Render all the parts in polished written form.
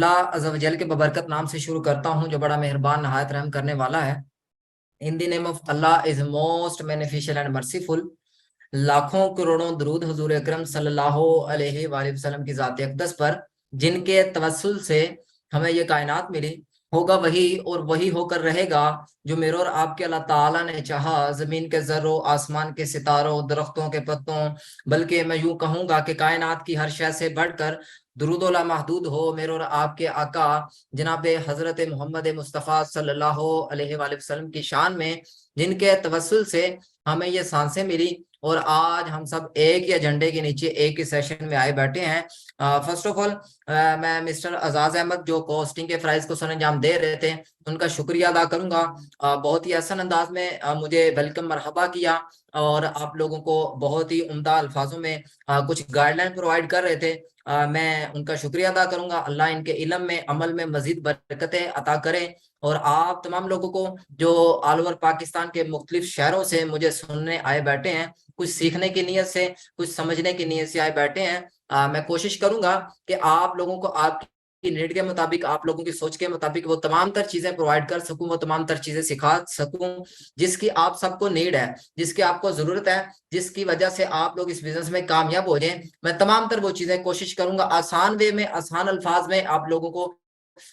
अल्लाह अज़्ज़ व जल के बबरकत नाम से शुरू करता हूँ जो बड़ा मेहरबान नहायत रहम करने वाला है। In the name of Allah is most beneficial and merciful. लाखों करोड़ों दरूद हुजूर अकरम सल्लल्लाहु अलैहि वसल्लम की ज़ात अक़दस पर, जिनके तवस्सुल से हमें ये कायनात मिली। होगा वही और वही होकर रहेगा जो मेरे और आपके अल्लाह ताला ने चाहा। जमीन के जर्रों, आसमान के सितारों, दरख्तों के पत्तों, बल्कि मैं यूं कहूंगा कि कायनात की हर शय से बढ़कर दुरूदोला महदूद हो मेरे और आपके आका जनाब हजरत मोहम्मद मुस्तफ़ा सल्लल्लाहु अलैहि वसल्लम की शान में, जिनके तवस्सुल से हमें ये सांसें मिली और आज हम सब एक ही एजेंडे के नीचे एक ही सेशन में आए बैठे हैं। फर्स्ट ऑफ ऑल मैं मिस्टर अजाज अहमद जो पोस्टिंग के प्राइज को सरंजाम दे रहे थे उनका शुक्रिया अदा करूंगा। बहुत ही आसान अंदाज में मुझे वेलकम मरहबा किया और आप लोगों को बहुत ही उम्दा अल्फाजों में कुछ गाइडलाइन प्रोवाइड कर रहे थे। मैं उनका शुक्रिया अदा करूंगा। अल्लाह इनके इल्म में, अमल में मजीद बरकतें अता करें। और आप तमाम लोगों को जो ऑल ओवर पाकिस्तान के मुख्तलिफ शहरों से मुझे सुनने आए बैठे हैं, कुछ सीखने की नीयत से, कुछ समझने की नीयत से आए बैठे हैं, मैं कोशिश करूंगा कि आप लोगों को आपकी नीड के मुताबिक, आप लोगों की सोच के मुताबिक वो तमाम तर चीजें प्रोवाइड कर सकूं, वो तमाम तर चीजें सिखा सकूं जिसकी आप सबको नीड है, जिसकी आपको जरूरत है, जिसकी वजह से आप लोग इस बिजनेस में कामयाब हो जाएं। मैं तमाम तर वो चीजें कोशिश करूंगा आसान वे में, आसान अल्फाज में आप लोगों को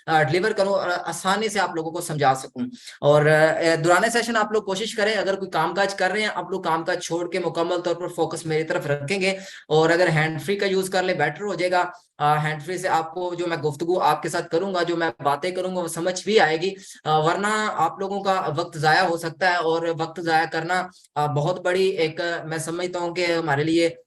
डिलीवर करूं और आसानी से आप लोगों को समझा सकूं। और दुराने सेशन आप लोग कोशिश करें, अगर कोई कामकाज कर रहे हैं आप लोग कामकाज छोड़ के मुकम्मल तौर पर फोकस मेरी तरफ रखेंगे। और अगर हैंड फ्री का यूज कर ले बेटर हो जाएगा। हैंड फ्री से आपको जो मैं गुफ्तगू आपके साथ करूंगा, जो मैं बातें करूंगा वो समझ भी आएगी। वरना आप लोगों का वक्त जाया हो सकता है और वक्त जाया करना बहुत बड़ी एक मैं समझता हूँ कि हमारे लिए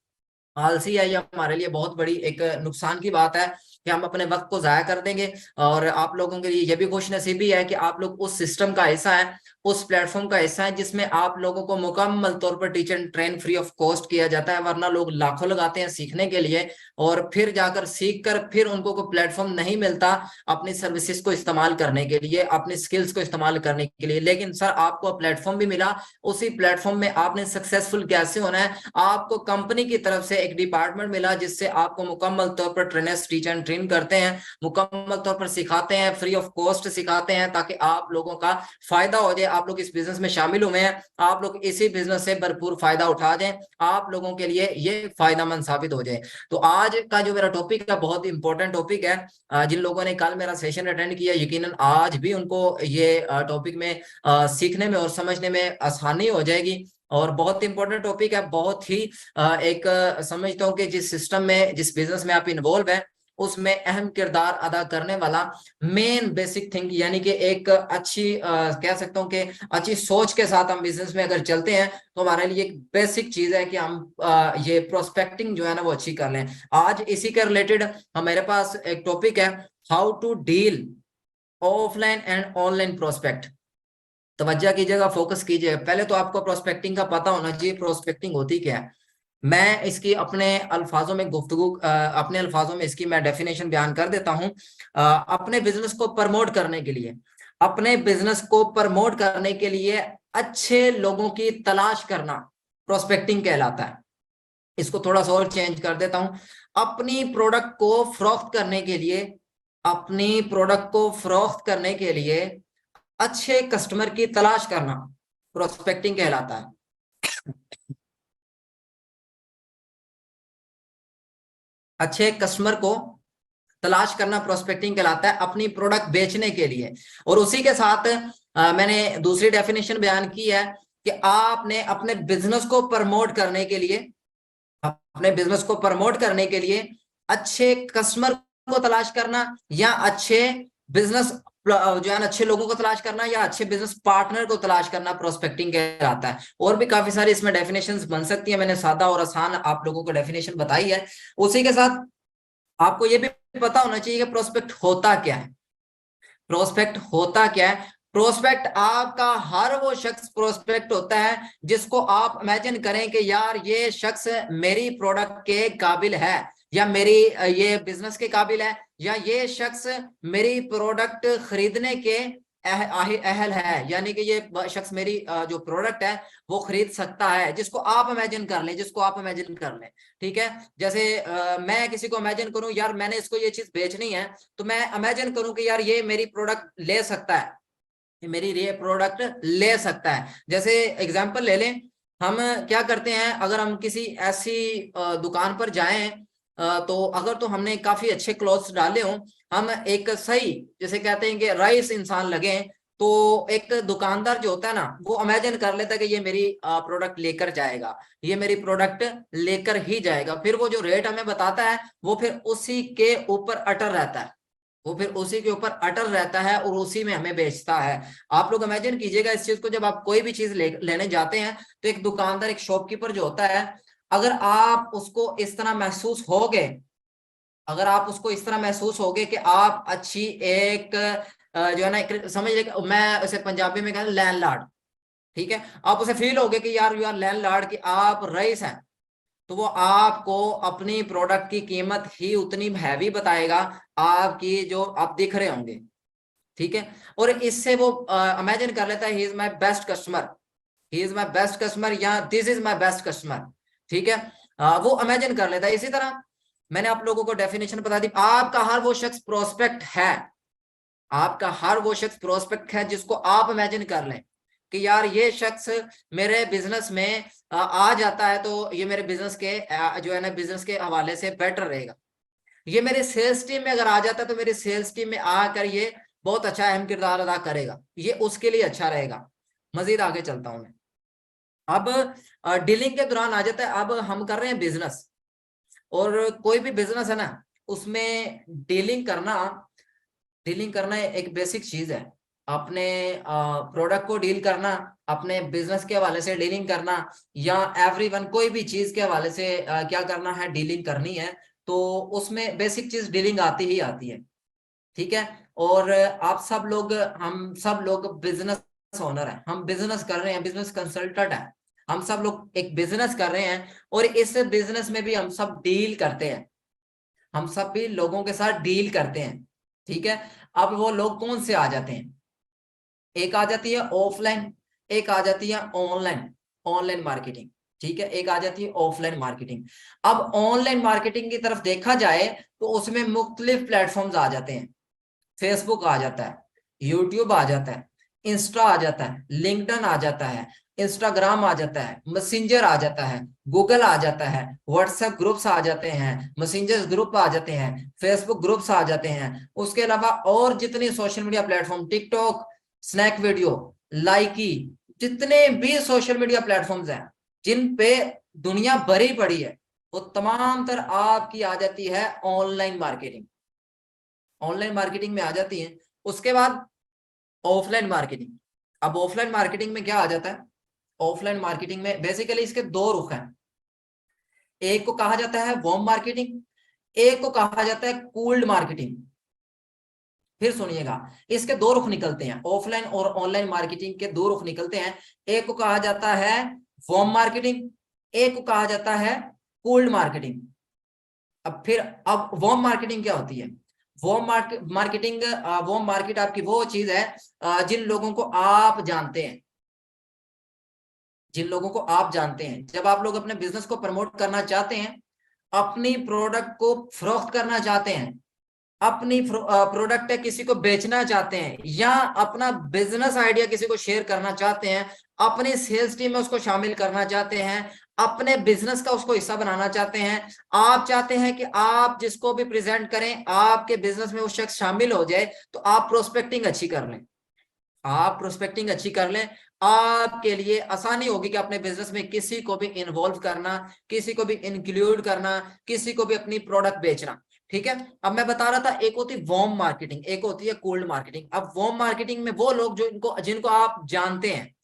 आलसी है, या हमारे लिए बहुत बड़ी एक नुकसान की बात है कि हम अपने वक्त को जाया कर देंगे। और आप लोगों के लिए यह भी खुशनसीबी है कि आप लोग उस सिस्टम का हिस्सा है, उस प्लेटफॉर्म का हिस्सा है जिसमें आप लोगों को मुकम्मल तौर पर teach and train free of cost किया जाता है। वरना लोग लाखों लगाते हैं सीखने के लिए और फिर जाकर सीख कर फिर उनको कोई प्लेटफॉर्म नहीं मिलता अपनी सर्विसेज को इस्तेमाल करने के लिए, अपनी स्किल्स को इस्तेमाल करने के लिए। लेकिन सर आपको प्लेटफॉर्म भी मिला, उसी प्लेटफॉर्म में आपने सक्सेसफुल कैसे होना है, आपको कंपनी की तरफ से एक डिपार्टमेंट मिला जिससे आपको मुकम्मल तौर पर ट्रेनर्स टीच एंड ट्रेन करते हैं, मुकम्मल तौर पर सिखाते हैं, फ्री ऑफ कॉस्ट सिखाते हैं ताकि आप लोगों का फायदा हो जाए। आप लोग इस बिजनेस में शामिल हुए हैं, आप लोग इसी बिजनेस से भरपूर फायदा उठा दें, आप लोगों के लिए ये फायदेमंद साबित हो जाए। तो आज का जो मेरा टॉपिक है बहुत इंपॉर्टेंट टॉपिक है। जिन लोगों ने कल मेरा सेशन अटेंड किया यकीनन आज भी उनको ये टॉपिक में सीखने में और समझने में आसानी हो जाएगी। और बहुत इंपॉर्टेंट टॉपिक है, बहुत ही एक समझता हूँ कि जिस सिस्टम में, जिस बिजनेस में आप इन्वॉल्व है उसमें अहम किरदार अदा करने वाला मेन बेसिक थिंग, यानी कि एक अच्छी कह सकता हूँ कि अच्छी सोच के साथ हम बिजनेस में अगर चलते हैं तो हमारे लिए एक बेसिक चीज है कि हम ये प्रोस्पेक्टिंग जो है ना वो अच्छी कर लें। आज इसी के रिलेटेड हमारे पास एक टॉपिक है, how to deal offline and online prospect. तवज्जो कीजिएगा, फोकस कीजिएगा। पहले तो आपको प्रोस्पेक्टिंग का पता होना चाहिए, प्रोस्पेक्टिंग होती क्या है। मैं इसकी अपने अल्फाजों में गुफ्तगू अपने अल्फाजों में इसकी मैं डेफिनेशन बयान कर देता हूं। अपने बिजनेस को प्रमोट करने के लिए, अपने बिजनेस को प्रमोट करने के लिए अच्छे लोगों की तलाश करना प्रोस्पेक्टिंग कहलाता है। इसको थोड़ा सा और चेंज कर देता हूं, अपनी प्रोडक्ट को फरोख्त करने के लिए, अपनी प्रोडक्ट को फरोख्त करने के लिए अच्छे कस्टमर की तलाश करना प्रोस्पेक्टिंग कहलाता है। अच्छे कस्टमर को तलाश करना प्रोस्पेक्टिंग कहलाता है अपनी प्रोडक्ट बेचने के लिए। और उसी के साथ मैंने दूसरी डेफिनेशन बयान की है कि आपने अपने बिजनेस को प्रमोट करने के लिए, अपने बिजनेस को प्रमोट करने के लिए अच्छे कस्टमर को तलाश करना या अच्छे बिजनेस जो है अच्छे लोगों को तलाश करना या अच्छे बिजनेस पार्टनर को तलाश करना प्रोस्पेक्टिंग कहलाता है। और भी काफी सारी इसमें डेफिनेशंस बन सकती है, मैंने सादा और आसान आप लोगों को डेफिनेशन बताई है। उसी के साथ आपको ये भी पता होना चाहिए कि प्रोस्पेक्ट होता क्या है। प्रोस्पेक्ट होता क्या है, प्रोस्पेक्ट आपका हर वो शख्स प्रोस्पेक्ट होता है जिसको आप इमेजिन करें कि यार ये शख्स मेरी प्रोडक्ट के काबिल है, या मेरी ये बिजनेस के काबिल है, या ये शख्स मेरी प्रोडक्ट खरीदने के अहल है, यानी कि ये शख्स मेरी जो प्रोडक्ट है वो खरीद सकता है, जिसको आप इमेजिन कर लें, जिसको आप इमेजिन कर लें। ठीक है, जैसे मैं किसी को इमेजिन करूं, यार मैंने इसको ये चीज बेचनी है, तो मैं इमेजिन करूं कि यार ये मेरी प्रोडक्ट ले सकता है, मेरी ये प्रोडक्ट ले सकता है। जैसे एग्जांपल ले लें, हम क्या करते हैं, अगर हम किसी ऐसी दुकान पर जाएं, तो अगर तो हमने काफी अच्छे क्लॉथ्स डाले हों, हम एक सही, जैसे कहते हैं कि राइस इंसान लगे, तो एक दुकानदार जो होता है ना, वो इमेजिन कर लेता है कि ये मेरी प्रोडक्ट लेकर जाएगा, ये मेरी प्रोडक्ट लेकर ही जाएगा। फिर वो जो रेट हमें बताता है, वो फिर उसी के ऊपर अटल रहता है, वो फिर उसी के ऊपर अटल रहता है और उसी में हमें बेचता है। आप लोग इमेजिन कीजिएगा इस चीज को, जब आप कोई भी चीज लेने जाते हैं, तो एक दुकानदार, एक शॉपकीपर जो होता है, अगर आप उसको इस तरह महसूस हो गए, अगर आप उसको इस तरह महसूस हो गए कि आप अच्छी एक जो है ना, समझ ले, मैं उसे पंजाबी में कहता लैंडलॉर्ड, ठीक है, आप उसे फील हो गए कि यार यू आर लैंडलॉर्ड, कि आप रईस हैं, तो वो आपको अपनी प्रोडक्ट की कीमत ही उतनी हैवी बताएगा, आपकी जो आप दिख रहे होंगे। ठीक है, और इससे वो इमेजिन कर लेता है he is my best customer, he is my best customer, या this is my best customer. ठीक है, वो इमेजिन कर लेता है। इसी तरह मैंने आप लोगों को डेफिनेशन बता दी, आपका हर वो शख्स प्रोस्पेक्ट है, आपका हर वो शख्स प्रोस्पेक्ट है जिसको आप इमेजिन कर लें कि यार ये शख्स मेरे बिजनेस में आ जाता है, तो ये मेरे बिजनेस के जो है ना, बिजनेस के हवाले से बेटर रहेगा। ये मेरे सेल्स टीम में अगर आ जाता है, तो मेरी सेल्स टीम में आकर ये बहुत अच्छा अहम किरदार अदा करेगा, ये उसके लिए अच्छा रहेगा। मजीद आगे चलता हूं मैं। अब डीलिंग के दौरान आ जाता है, अब हम कर रहे हैं बिजनेस, और कोई भी बिजनेस है ना, उसमें डीलिंग करना एक बेसिक चीज है। अपने प्रोडक्ट को डील करना, अपने बिजनेस के हवाले से डीलिंग करना, या एवरीवन कोई भी चीज के हवाले से क्या करना है, डीलिंग करनी है, तो उसमें बेसिक चीज डीलिंग आती ही आती है। ठीक है, और आप सब लोग, हम सब लोग बिजनेस ओनर हैं, हम बिजनेस कर रहे हैं, बिजनेस कंसल्टेंट है, हम सब लोग एक बिजनेस कर रहे हैं, और इस बिजनेस में भी हम सब डील करते हैं, हम सब भी लोगों के साथ डील करते हैं। ठीक है, अब वो लोग कौन से आ जाते हैं, एक आ जाती है ऑफलाइन, एक आ जाती है ऑनलाइन, ऑनलाइन मार्केटिंग। ठीक है, एक आ जाती है ऑफलाइन मार्केटिंग। अब ऑनलाइन मार्केटिंग की तरफ देखा जाए, तो उसमें मुख्तलिफ प्लेटफॉर्म्स आ जाते हैं, फेसबुक आ जाता है, यूट्यूब आ जाता है, इंस्टा आ जाता है, लिंक्डइन आ जाता है, इंस्टाग्राम आ जाता है, मैसेंजर आ जाता है, गूगल आ जाता है, व्हाट्सएप ग्रुप्स आ जाते हैं, मैसेंजर ग्रुप आ जाते हैं, फेसबुक ग्रुप्स आ जाते हैं। उसके अलावा और जितनी social media platform, TikTok, snack video, Likee, जितने भी सोशल मीडिया प्लेटफॉर्म्स हैं जिन पे दुनिया भरी पड़ी है, वो तमाम तर आपकी आ जाती है ऑनलाइन मार्केटिंग, ऑनलाइन मार्केटिंग में आ जाती है। उसके बाद ऑफलाइन मार्केटिंग। अब ऑफलाइन मार्केटिंग में क्या आ जाता है, ऑफलाइन मार्केटिंग में बेसिकली इसके दो रुख हैं, एक को कहा जाता है वार्म मार्केटिंग, एक को कहा जाता है कूल्ड मार्केटिंग। फिर सुनिएगा, इसके दो रुख निकलते हैं, ऑफलाइन और ऑनलाइन मार्केटिंग के दो रुख निकलते हैं। एक को कहा जाता है वार्म मार्केटिंग, एक को कहा जाता है कूल्ड मार्केटिंग। अब वार्म मार्केटिंग क्या होती है, मार्केटिंग, वार्म मार्केट आपकी वो चीज है जिन लोगों को आप जानते हैं, जिन लोगों को आप जानते हैं, जब आप लोग अपने बिजनेस को प्रमोट करना चाहते हैं, अपनी प्रोडक्ट को फरोख्त करना चाहते हैं, अपनी प्रोडक्ट है किसी को बेचना चाहते हैं, या अपना बिजनेस आइडिया किसी को शेयर करना चाहते हैं, अपनी सेल्स टीम में उसको शामिल करना चाहते हैं, अपने बिजनेस का उसको हिस्सा बनाना चाहते हैं, आप चाहते हैं कि आप जिसको भी प्रेजेंट करें, आपके बिजनेस में वो शख्स शामिल हो जाए, तो आप प्रोस्पेक्टिंग अच्छी कर लें, आप प्रोस्पेक्टिंग अच्छी कर लें, आपके लिए आसानी होगी कि अपने बिजनेस में किसी को भी इन्वॉल्व करना, किसी को भी इंक्लूड करना, किसी को भी अपनी प्रोडक्ट बेचना। ठीक है, अब मैं बता रहा था, एक होती है वार्म मार्केटिंग, एक होती है कोल्ड मार्केटिंग। अब वार्म मार्केटिंग में वो लोग जो जिनको आप जानते हैं,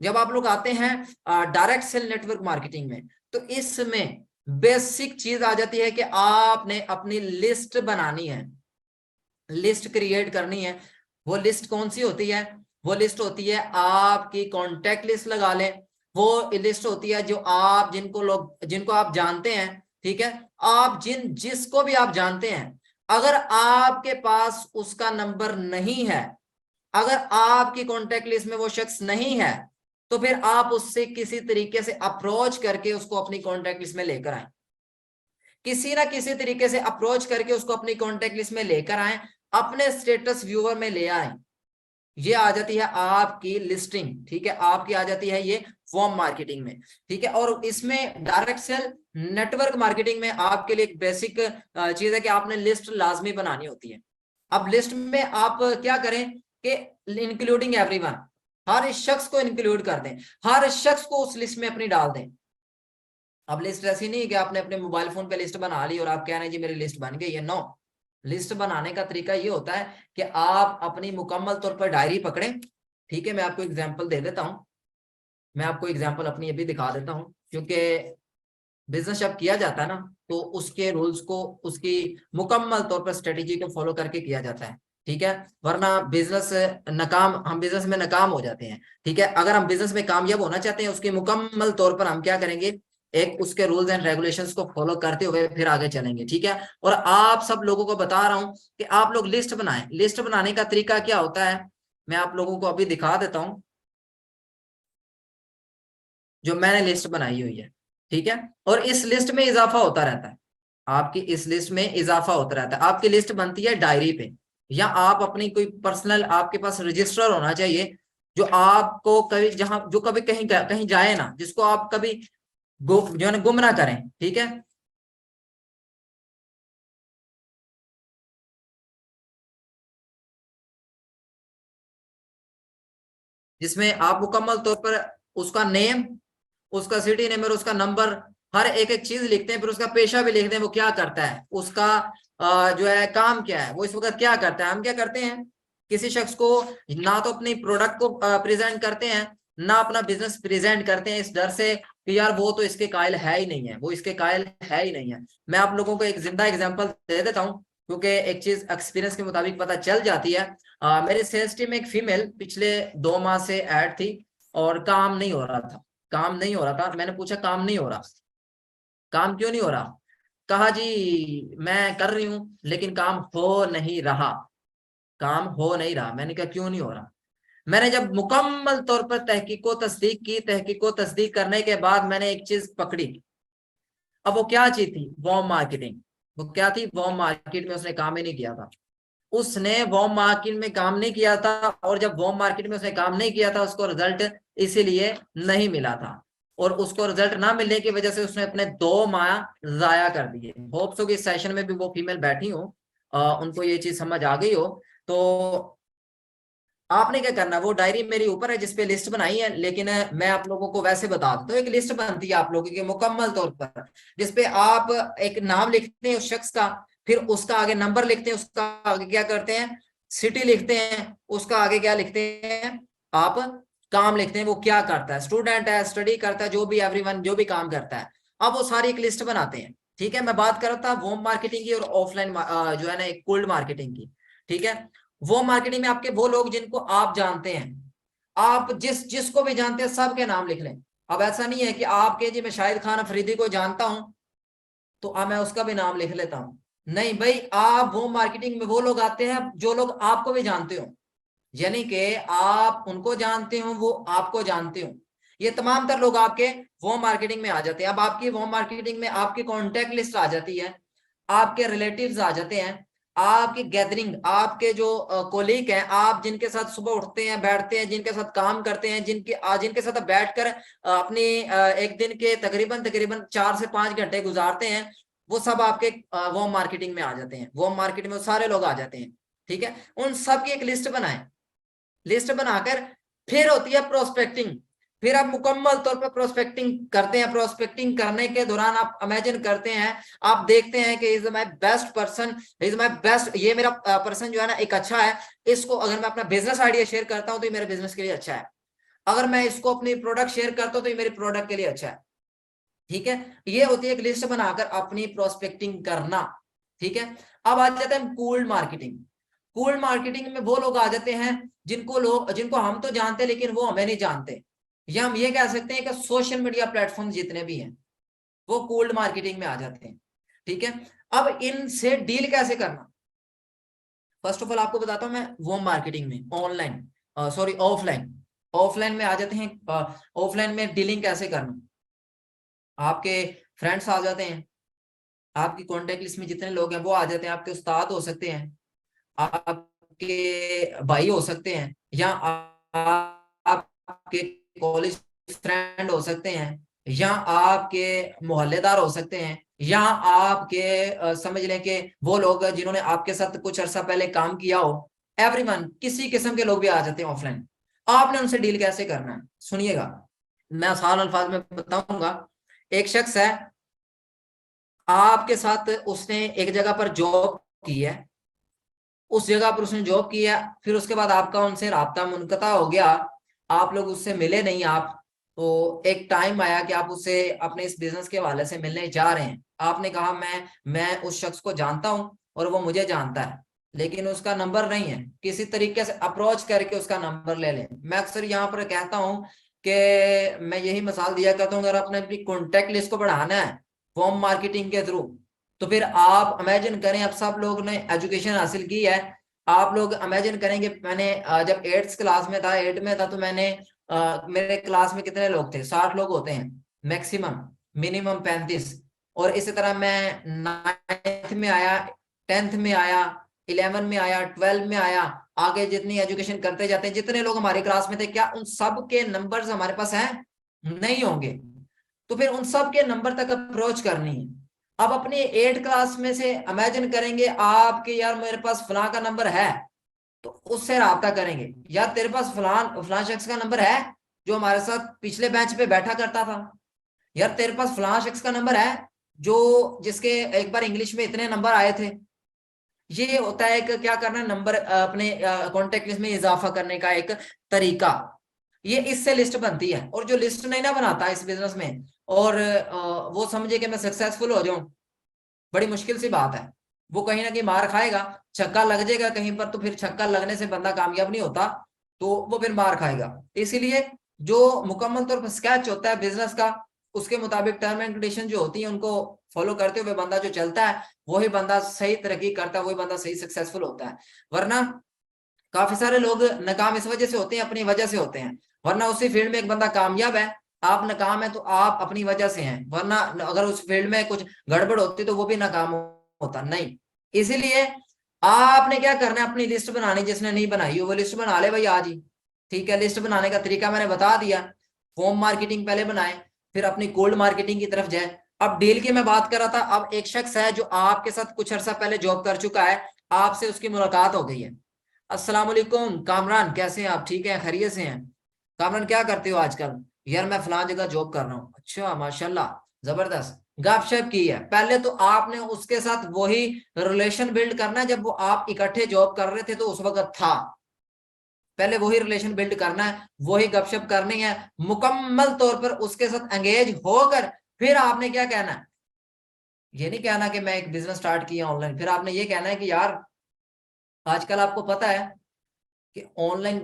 जब आप लोग आते हैं डायरेक्ट सेल नेटवर्क मार्केटिंग में, तो इसमें बेसिक चीज आ जाती है कि आपने अपनी लिस्ट बनानी है, लिस्ट क्रिएट करनी है। वो लिस्ट कौन सी होती है, वो लिस्ट होती है आपकी कॉन्टेक्ट लिस्ट लगा लें, वो लिस्ट होती है जो आप जिनको आप जानते हैं। ठीक है, आप जिसको भी आप जानते हैं, अगर आपके पास उसका नंबर नहीं है, अगर आपकी कॉन्टेक्ट लिस्ट में वो शख्स नहीं है तो फिर आप उससे किसी तरीके से अप्रोच करके उसको अपनी कॉन्टेक्ट लिस्ट में लेकर आए, किसी ना किसी तरीके से अप्रोच करके उसको अपनी कॉन्टेक्ट लिस्ट में लेकर आए, अपने स्टेटस व्यूअर में ले आए। ये आ जाती है आपकी लिस्टिंग, ठीक है, आपकी आ जाती है ये फॉर्म मार्केटिंग में, ठीक है। और इसमें डायरेक्ट सेल नेटवर्क मार्केटिंग में आपके लिए एक बेसिक चीज है कि आपने लिस्ट लाजमी बनानी होती है। अब लिस्ट में आप क्या करें कि इंक्लूडिंग एवरीवन, हर इस शख्स को इंक्लूड कर दें, हर शख्स को उस लिस्ट में अपनी डाल दें। अब लिस्ट ऐसी नहीं है कि आपने अपने मोबाइल फोन पे लिस्ट बना ली और आप कह रहे हैं जी मेरी लिस्ट बन गई है, नो। लिस्ट बनाने का तरीका ये होता है कि आप अपनी मुकम्मल तौर पर डायरी पकड़ें, ठीक है। मैं आपको एग्जांपल दे देता हूं, मैं आपको एग्जांपल अपनी अभी दिखा देता हूं, क्योंकि बिजनेस जब किया जाता है ना तो उसके रूल्स को, उसकी मुकम्मल तौर पर स्ट्रेटेजी को फॉलो करके किया जाता है, ठीक है। वरना बिजनेस नाकाम, हम बिजनेस में नाकाम हो जाते हैं, ठीक है। अगर हम बिजनेस में कामयाब होना चाहते हैं उसके मुकम्मल तौर पर हम क्या करेंगे, एक उसके रूल्स एंड रेगुलेशंस को फॉलो करते हुए फिर आगे चलेंगे, ठीक है। और आप सब लोगों को बता रहा हूं कि आप लोग लिस्ट बनाएं। लिस्ट बनाने का तरीका क्या होता है, मैं आप लोगों को अभी दिखा देता हूं जो मैंने लिस्ट बनाई हुई है, ठीक है। और इस लिस्ट में इजाफा होता रहता है, आपकी इस लिस्ट में इजाफा होता रहता है। आपकी लिस्ट बनती है डायरी पे, या आप अपनी कोई पर्सनल, आपके पास रजिस्टर होना चाहिए जो आपको कभी, जहां जो कभी कहीं कहीं जाए ना, जिसको आप कभी जो है ना गुम ना करें, ठीक है। जिसमें आप मुकम्मल तौर पर उसका नेम, उसका सिटी नेम और उसका नंबर, हर एक एक चीज लिखते हैं, फिर उसका पेशा भी लिखते हैं, वो क्या करता है, उसका जो है काम क्या है, वो इस वक्त क्या करता है। हम क्या करते हैं, किसी शख्स को ना तो अपनी प्रोडक्ट को प्रेजेंट करते हैं, ना अपना बिजनेस प्रेजेंट करते हैं, इस डर से कि यार वो तो इसके कायल है ही नहीं है, वो इसके कायल है ही नहीं है। मैं आप लोगों को एक जिंदा एग्जांपल दे देता हूँ, क्योंकि एक चीज एक्सपीरियंस के मुताबिक पता चल जाती है। मेरे सेल्स टीम में एक फीमेल पिछले 2 माह से ऐड थी और काम नहीं हो रहा था, काम नहीं हो रहा था। मैंने पूछा काम नहीं हो रहा, काम क्यों नहीं हो रहा? कहा जी मैं कर रही हूं लेकिन काम हो नहीं रहा, काम हो नहीं रहा। मैंने कहा क्यों नहीं हो रहा? मैंने जब मुकम्मल तौर पर तहकीको तस्दीक की, तहकीको तस्दीक करने के बाद मैंने एक चीज पकड़ी। अब वो क्या चीज थी? Warm marketing. वो क्या थी? वॉर्म मार्केट में उसने काम ही नहीं किया था, उसने वॉर्म मार्केट में काम नहीं किया था। और जब वॉर्म मार्केट में उसने काम नहीं किया था उसको रिजल्ट इसीलिए नहीं मिला था, और उसको रिजल्ट ना मिलने की वजह से उसने अपने 2 माह जाया कर दिए। होप्स हो कि इस सेशन में भी वो फीमेल बैठी हो, उनको ये चीज समझ आ गई हो। तो आपने क्या करना, वो डायरी मेरी ऊपर है जिसपे लिस्ट बनाई है, लेकिन मैं आप लोगों को वैसे बता देता हूँ। एक लिस्ट बनती है आप लोगों की मुकम्मल तौर पर, जिसपे आप एक नाम लिखते हैं उस शख्स का, फिर उसका आगे नंबर लिखते हैं, उसका आगे क्या करते हैं, सिटी लिखते हैं, उसका आगे क्या लिखते हैं आप, काम लिखते हैं, वो क्या करता है, स्टूडेंट है, स्टडी करता है, जो भी एवरीवन जो भी काम करता है। अब वो सारी एक लिस्ट बनाते हैं, ठीक है। मैं बात कर रहा था होम मार्केटिंग की और ऑफलाइन जो है ना एक कोल्ड मार्केटिंग की, ठीक है। वो मार्केटिंग में आपके वो लोग जिनको आप जानते हैं, आप जिसको भी जानते हैं सबके नाम लिख लें। अब ऐसा नहीं है कि आपके जी मैं शाहिद खान अफरीदी को जानता हूं तो अब मैं उसका भी नाम लिख लेता हूं, नहीं भाई। आप वो मार्केटिंग में वो लोग आते हैं जो लोग आपको भी जानते हो, यानी कि आप उनको जानते हो, वो आपको जानते हो। ये तमाम तर लोग आपके वो मार्केटिंग में आ जाते हैं। अब आपकी वो मार्केटिंग में आपकी कॉन्टेक्ट लिस्ट आ जाती है, आपके रिलेटिव्स आ जाते हैं, आपकी गैदरिंग, आपके जो कोलीग हैं, आप जिनके साथ सुबह उठते हैं, बैठते हैं, जिनके साथ काम करते हैं, जिनके साथ बैठकर अपनी एक दिन के तकरीबन तकरीबन 4 से 5 घंटे गुजारते हैं, वो सब आपके वो मार्केटिंग में आ जाते हैं। वो मार्केट में वो सारे लोग आ जाते हैं, ठीक है। उन सब की एक लिस्ट बनाएं, लिस्ट बनाकर फिर होती है प्रोस्पेक्टिंग। फिर आप मुकम्मल तौर पर प्रोस्पेक्टिंग करते हैं। प्रोस्पेक्टिंग करने के दौरान आप इमेजिन करते हैं, आप देखते हैं कि is my best person, is my best, ये मेरा पर्सन जो है ना एक अच्छा है, इसको अगर मैं अपना बिजनेस आइडिया शेयर करता हूं तो ये मेरे बिजनेस के लिए अच्छा है, अगर मैं इसको अपनी प्रोडक्ट शेयर करता हूं तो ये मेरे प्रोडक्ट के लिए अच्छा है, ठीक है। ये होती है एक लिस्ट बनाकर अपनी प्रोस्पेक्टिंग करना, ठीक है। अब आ जाते हैं कूल्ड मार्केटिंग। कूल्ड मार्केटिंग में वो लोग आ जाते हैं जिनको हम तो जानते हैं लेकिन वो हमें नहीं जानते, या हम ये कह सकते हैं कि सोशल मीडिया प्लेटफॉर्म जितने भी हैं वो कोल्ड मार्केटिंग में आ जाते हैं, ठीक है। अब इनसे डील कैसे करना, फर्स्ट ऑफ ऑल आपको बताता हूँ मैं, वो मार्केटिंग में ऑनलाइन, सॉरी ऑफलाइन, ऑफलाइन में आ जाते हैं। ऑफलाइन में डीलिंग कैसे करना, आपके फ्रेंड्स आ जाते हैं, आपकी कॉन्टेक्ट लिस्ट में जितने लोग हैं वो आ जाते हैं, आपके उस्ताद हो सकते हैं, आपके भाई हो सकते हैं, या आपके कॉलेज फ्रेंड हो सकते हैं, या आपके मोहल्लेदार हो सकते हैं, या आपके समझ लें कि वो लोग जिन्होंने आपके साथ कुछ अरसा पहले काम किया हो, एवरीवन, किसी किस्म के लोग भी आ जाते हैं ऑफलाइन। आपने उनसे डील कैसे करना है सुनिएगा, मैं आसान अल्फाज में बताऊंगा। एक शख्स है, आपके साथ उसने एक जगह पर जॉब की है, उस जगह पर उसने जॉब किया, फिर उसके बाद आपका उनसे राब्ता मुनक़ता हो गया, आप लोग उससे मिले नहीं, आप तो एक टाइम आया कि आप उससे अपने इस बिजनेस के हवाले से मिलने जा रहे हैं। आपने कहा मैं उस शख्स को जानता हूं और वो मुझे जानता है, लेकिन उसका नंबर नहीं है, किसी तरीके से अप्रोच करके उसका नंबर ले लें। मैं अक्सर यहाँ पर कहता हूँ कि मैं यही मिसाल दिया करता हूँ, अगर आपने अपनी कॉन्टेक्ट लिस्ट को बढ़ाना है फॉर्म मार्केटिंग के थ्रू, तो फिर आप इमेजिन करें, अब सब लोग ने एजुकेशन हासिल की है, आप लोग इमेजिन करेंगे, मैंने जब 8th क्लास में था, 8 में था, तो मैंने मेरे क्लास में कितने लोग थे, 60 लोग होते हैं मैक्सिमम, मिनिमम 35, और इसी तरह मैं 9th में आया, 10th में आया, 11 में आया, 12 में आया, आगे जितनी एजुकेशन करते जाते हैं, जितने लोग हमारी क्लास में थे, क्या उन सब के नंबर्स हमारे पास हैं? नहीं होंगे। तो फिर उन सब के नंबर तक अप्रोच करनी है। अब अपनी 8 क्लास में से इमेजिन करेंगे आपके, यार मेरे पास फलां का नंबर है, तो उससे राब्ता करेंगे, यार तेरे पास फलां फलां शख्स का नंबर है जो हमारे साथ पिछले बेंच पे बैठा करता था, यार तेरे पास फलां शख्स का नंबर है जो जिसके एक बार इंग्लिश में इतने नंबर आए थे। ये होता है कि क्या करना, नंबर अपने कॉन्टेक्ट लिस्ट में इजाफा करने का एक तरीका। ये इससे लिस्ट बनती है, और जो लिस्ट नहीं ना बनाता इस बिजनेस में, और वो समझे कि मैं सक्सेसफुल हो जाऊं, बड़ी मुश्किल सी बात है। वो कहीं ना कहीं मार खाएगा, छक्का लग जाएगा कहीं पर, तो फिर छक्का लगने से बंदा कामयाब नहीं होता, तो वो फिर मार खाएगा। इसीलिए जो मुकम्मल तौर पर स्केच होता है बिजनेस का, उसके मुताबिक टर्म एंड कंडीशन जो होती है उनको फॉलो करते हुए बंदा जो चलता है, वही बंदा सही तरक्की करता है, वही बंदा सही सक्सेसफुल होता है। वरना काफी सारे लोग नाकाम इस वजह से होते हैं, अपनी वजह से होते हैं। वरना उसी फील्ड में एक बंदा कामयाब है, आप नाकाम है, तो आप अपनी वजह से हैं, वरना अगर उस फील्ड में कुछ गड़बड़ होती तो वो भी नाकाम होता नहीं। इसीलिए आपने क्या करना है, अपनी लिस्ट बनानी, जिसने नहीं बनाई हो वो लिस्ट बना ले भाई आज ही। ठीक है, लिस्ट बनाने का तरीका मैंने बता दिया, फॉर्म मार्केटिंग पहले बनाए, फिर अपनी कोल्ड मार्केटिंग की तरफ जाए। अब डील की मैं बात कर रहा था, अब एक शख्स है जो आपके साथ कुछ अर्सा पहले जॉब कर चुका है, आपसे उसकी मुलाकात हो गई है। अस्सलाम वालेकुम कामरान, कैसे हैं आप, ठीक हैं, खैरियत से हैं? कामरान क्या करते हो आजकल? यार मैं फलां जगह जॉब कर रहा हूँ। अच्छा माशाल्लाह, जबरदस्त। गपशप की है, पहले तो आपने उसके साथ वही रिलेशन बिल्ड करना है जब वो आप इकट्ठे जॉब कर रहे थे तो उस वक्त था, पहले वही रिलेशन बिल्ड करना है, वही गपशप करनी है, मुकम्मल तौर पर उसके साथ एंगेज होकर फिर आपने क्या कहना है, ये नहीं कहना कि मैं एक बिजनेस स्टार्ट किया ऑनलाइन, फिर आपने ये कहना है कि यार आजकल आपको पता है कि ऑनलाइन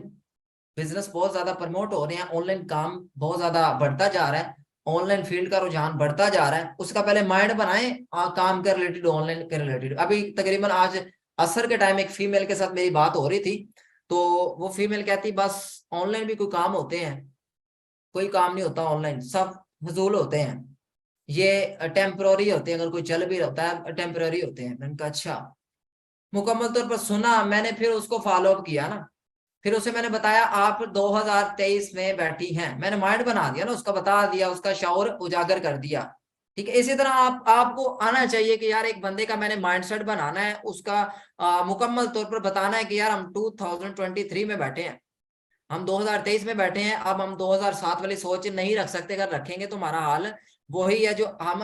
बिजनेस बहुत ज्यादा प्रमोट हो रहे हैं, ऑनलाइन काम बहुत ज्यादा बढ़ता जा रहा है, ऑनलाइन फील्ड का रुझान बढ़ता जा रहा है, उसका पहले माइंड बनाएं, काम के रिलेटेड, ऑनलाइन के रिलेटेड। अभी तकरीबन आज असर के टाइम एक फीमेल के साथ मेरी बात हो रही थी, तो वो फीमेल कहती बस ऑनलाइन भी कोई काम होते हैं? कोई काम नहीं होता ऑनलाइन, सब फजूल होते हैं, ये टेम्पररी होते हैं, अगर कोई चल भी होता है टेम्पररी होते हैं। मैंने कहा अच्छा, मुकम्मल तौर पर सुना मैंने, फिर उसको फॉलो अप किया ना, फिर उसे मैंने बताया आप 2023 में बैठी हैं, मैंने माइंड बना दिया ना, उसका बता दिया, उसका शौर उजागर कर दिया। ठीक है, इसी तरह आपको आना चाहिए कि यार एक बंदे का मैंने माइंडसेट बनाना है, उसका मुकम्मल तौर पर बताना है कि यार हम 2023 में बैठे हैं, हम 2023 में बैठे हैं, अब हम 2007 वाली सोच नहीं रख सकते, अगर रखेंगे तो हमारा हाल वही है जो हम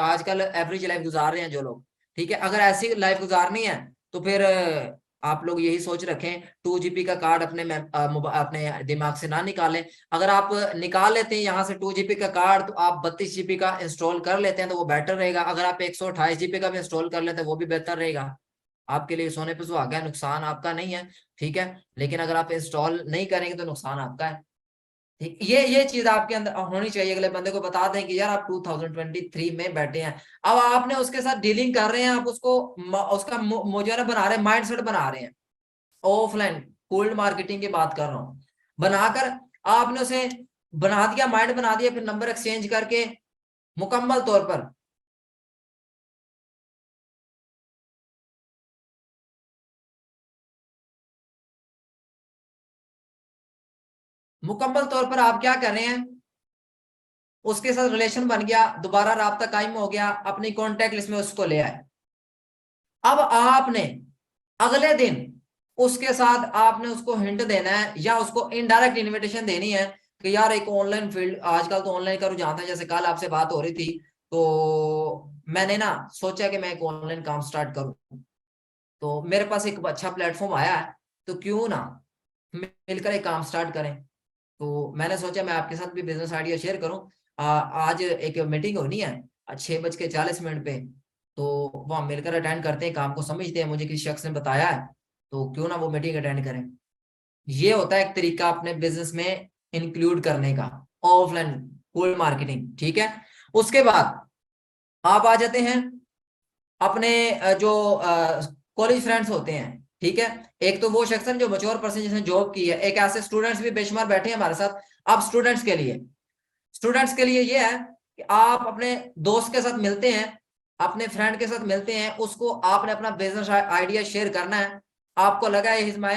आजकल एवरेज लाइफ गुजार रहे हैं जो लोग। ठीक है, अगर ऐसी लाइफ गुजारनी है तो फिर आप लोग यही सोच रखें, 2 GB का कार्ड अपने दिमाग से ना निकालें। अगर आप निकाल लेते हैं यहाँ से 2 GB का कार्ड, तो आप 32 GB का इंस्टॉल कर लेते हैं तो वो बेटर रहेगा। अगर आप 128 GB का भी इंस्टॉल कर लेते हैं वो भी बेहतर रहेगा, आपके लिए सोने पे सुहागा है, नुकसान आपका नहीं है। ठीक है, लेकिन अगर आप इंस्टॉल नहीं करेंगे तो नुकसान आपका है। ठीक, ये चीज आपके अंदर होनी चाहिए, अगले बंदे को बता दें कि यार आप 2023 में बैठे हैं। अब आपने उसके साथ डीलिंग कर रहे हैं, आप उसको उसका मुझे ना बना रहे हैं, माइंड सेट बना रहे हैं, ऑफलाइन कोल्ड मार्केटिंग की बात कर रहा हूं। बनाकर आपने उसे बना दिया, माइंड बना दिया, फिर नंबर एक्सचेंज करके मुकम्मल तौर पर आप क्या कर रहे हैं, उसके साथ रिलेशन बन गया, दोबारा राब्ता कायम हो गया, अपनी कॉन्टेक्ट लिस्ट में उसको ले आए। अब आपने अगले दिन उसके साथ आपने उसको हिंट देना है या उसको इनडायरेक्ट इनविटेशन देनी है कि यार एक ऑनलाइन फील्ड, आजकल तो ऑनलाइन का रुझान था, जैसे कल आपसे बात हो रही थी, तो मैंने ना सोचा कि मैं एक ऑनलाइन काम स्टार्ट करूं, तो मेरे पास एक अच्छा प्लेटफॉर्म आया है, तो क्यों ना मिलकर एक काम स्टार्ट करें। तो मैंने सोचा मैं आपके साथ भी बिजनेस आइडिया शेयर करूं। आज एक मीटिंग होनी है 6:40 पे, तो वो हम मिलकर अटेंड करते हैं, काम को समझते हैं, मुझे किसी शख्स ने बताया है, तो क्यों ना वो मीटिंग अटेंड करें। ये होता है एक तरीका अपने बिजनेस में इंक्लूड करने का, ऑफलाइन कोल्ड मार्केटिंग, ठीक है। उसके बाद आप आ जाते हैं अपने जो कॉलेज फ्रेंड्स होते हैं, ठीक है। एक तो वो शख्स है जो मैच्योर पर्सन जिसने जॉब की है, एक ऐसे स्टूडेंट्स भी बेशुमार बैठे हैं हमारे साथ। अब स्टूडेंट्स के लिए ये है कि आप अपने दोस्त के साथ मिलते हैं, अपने फ्रेंड के साथ मिलते हैं, उसको आपने अपना बिजनेस आइडिया शेयर करना है। आपको लगा है इज माय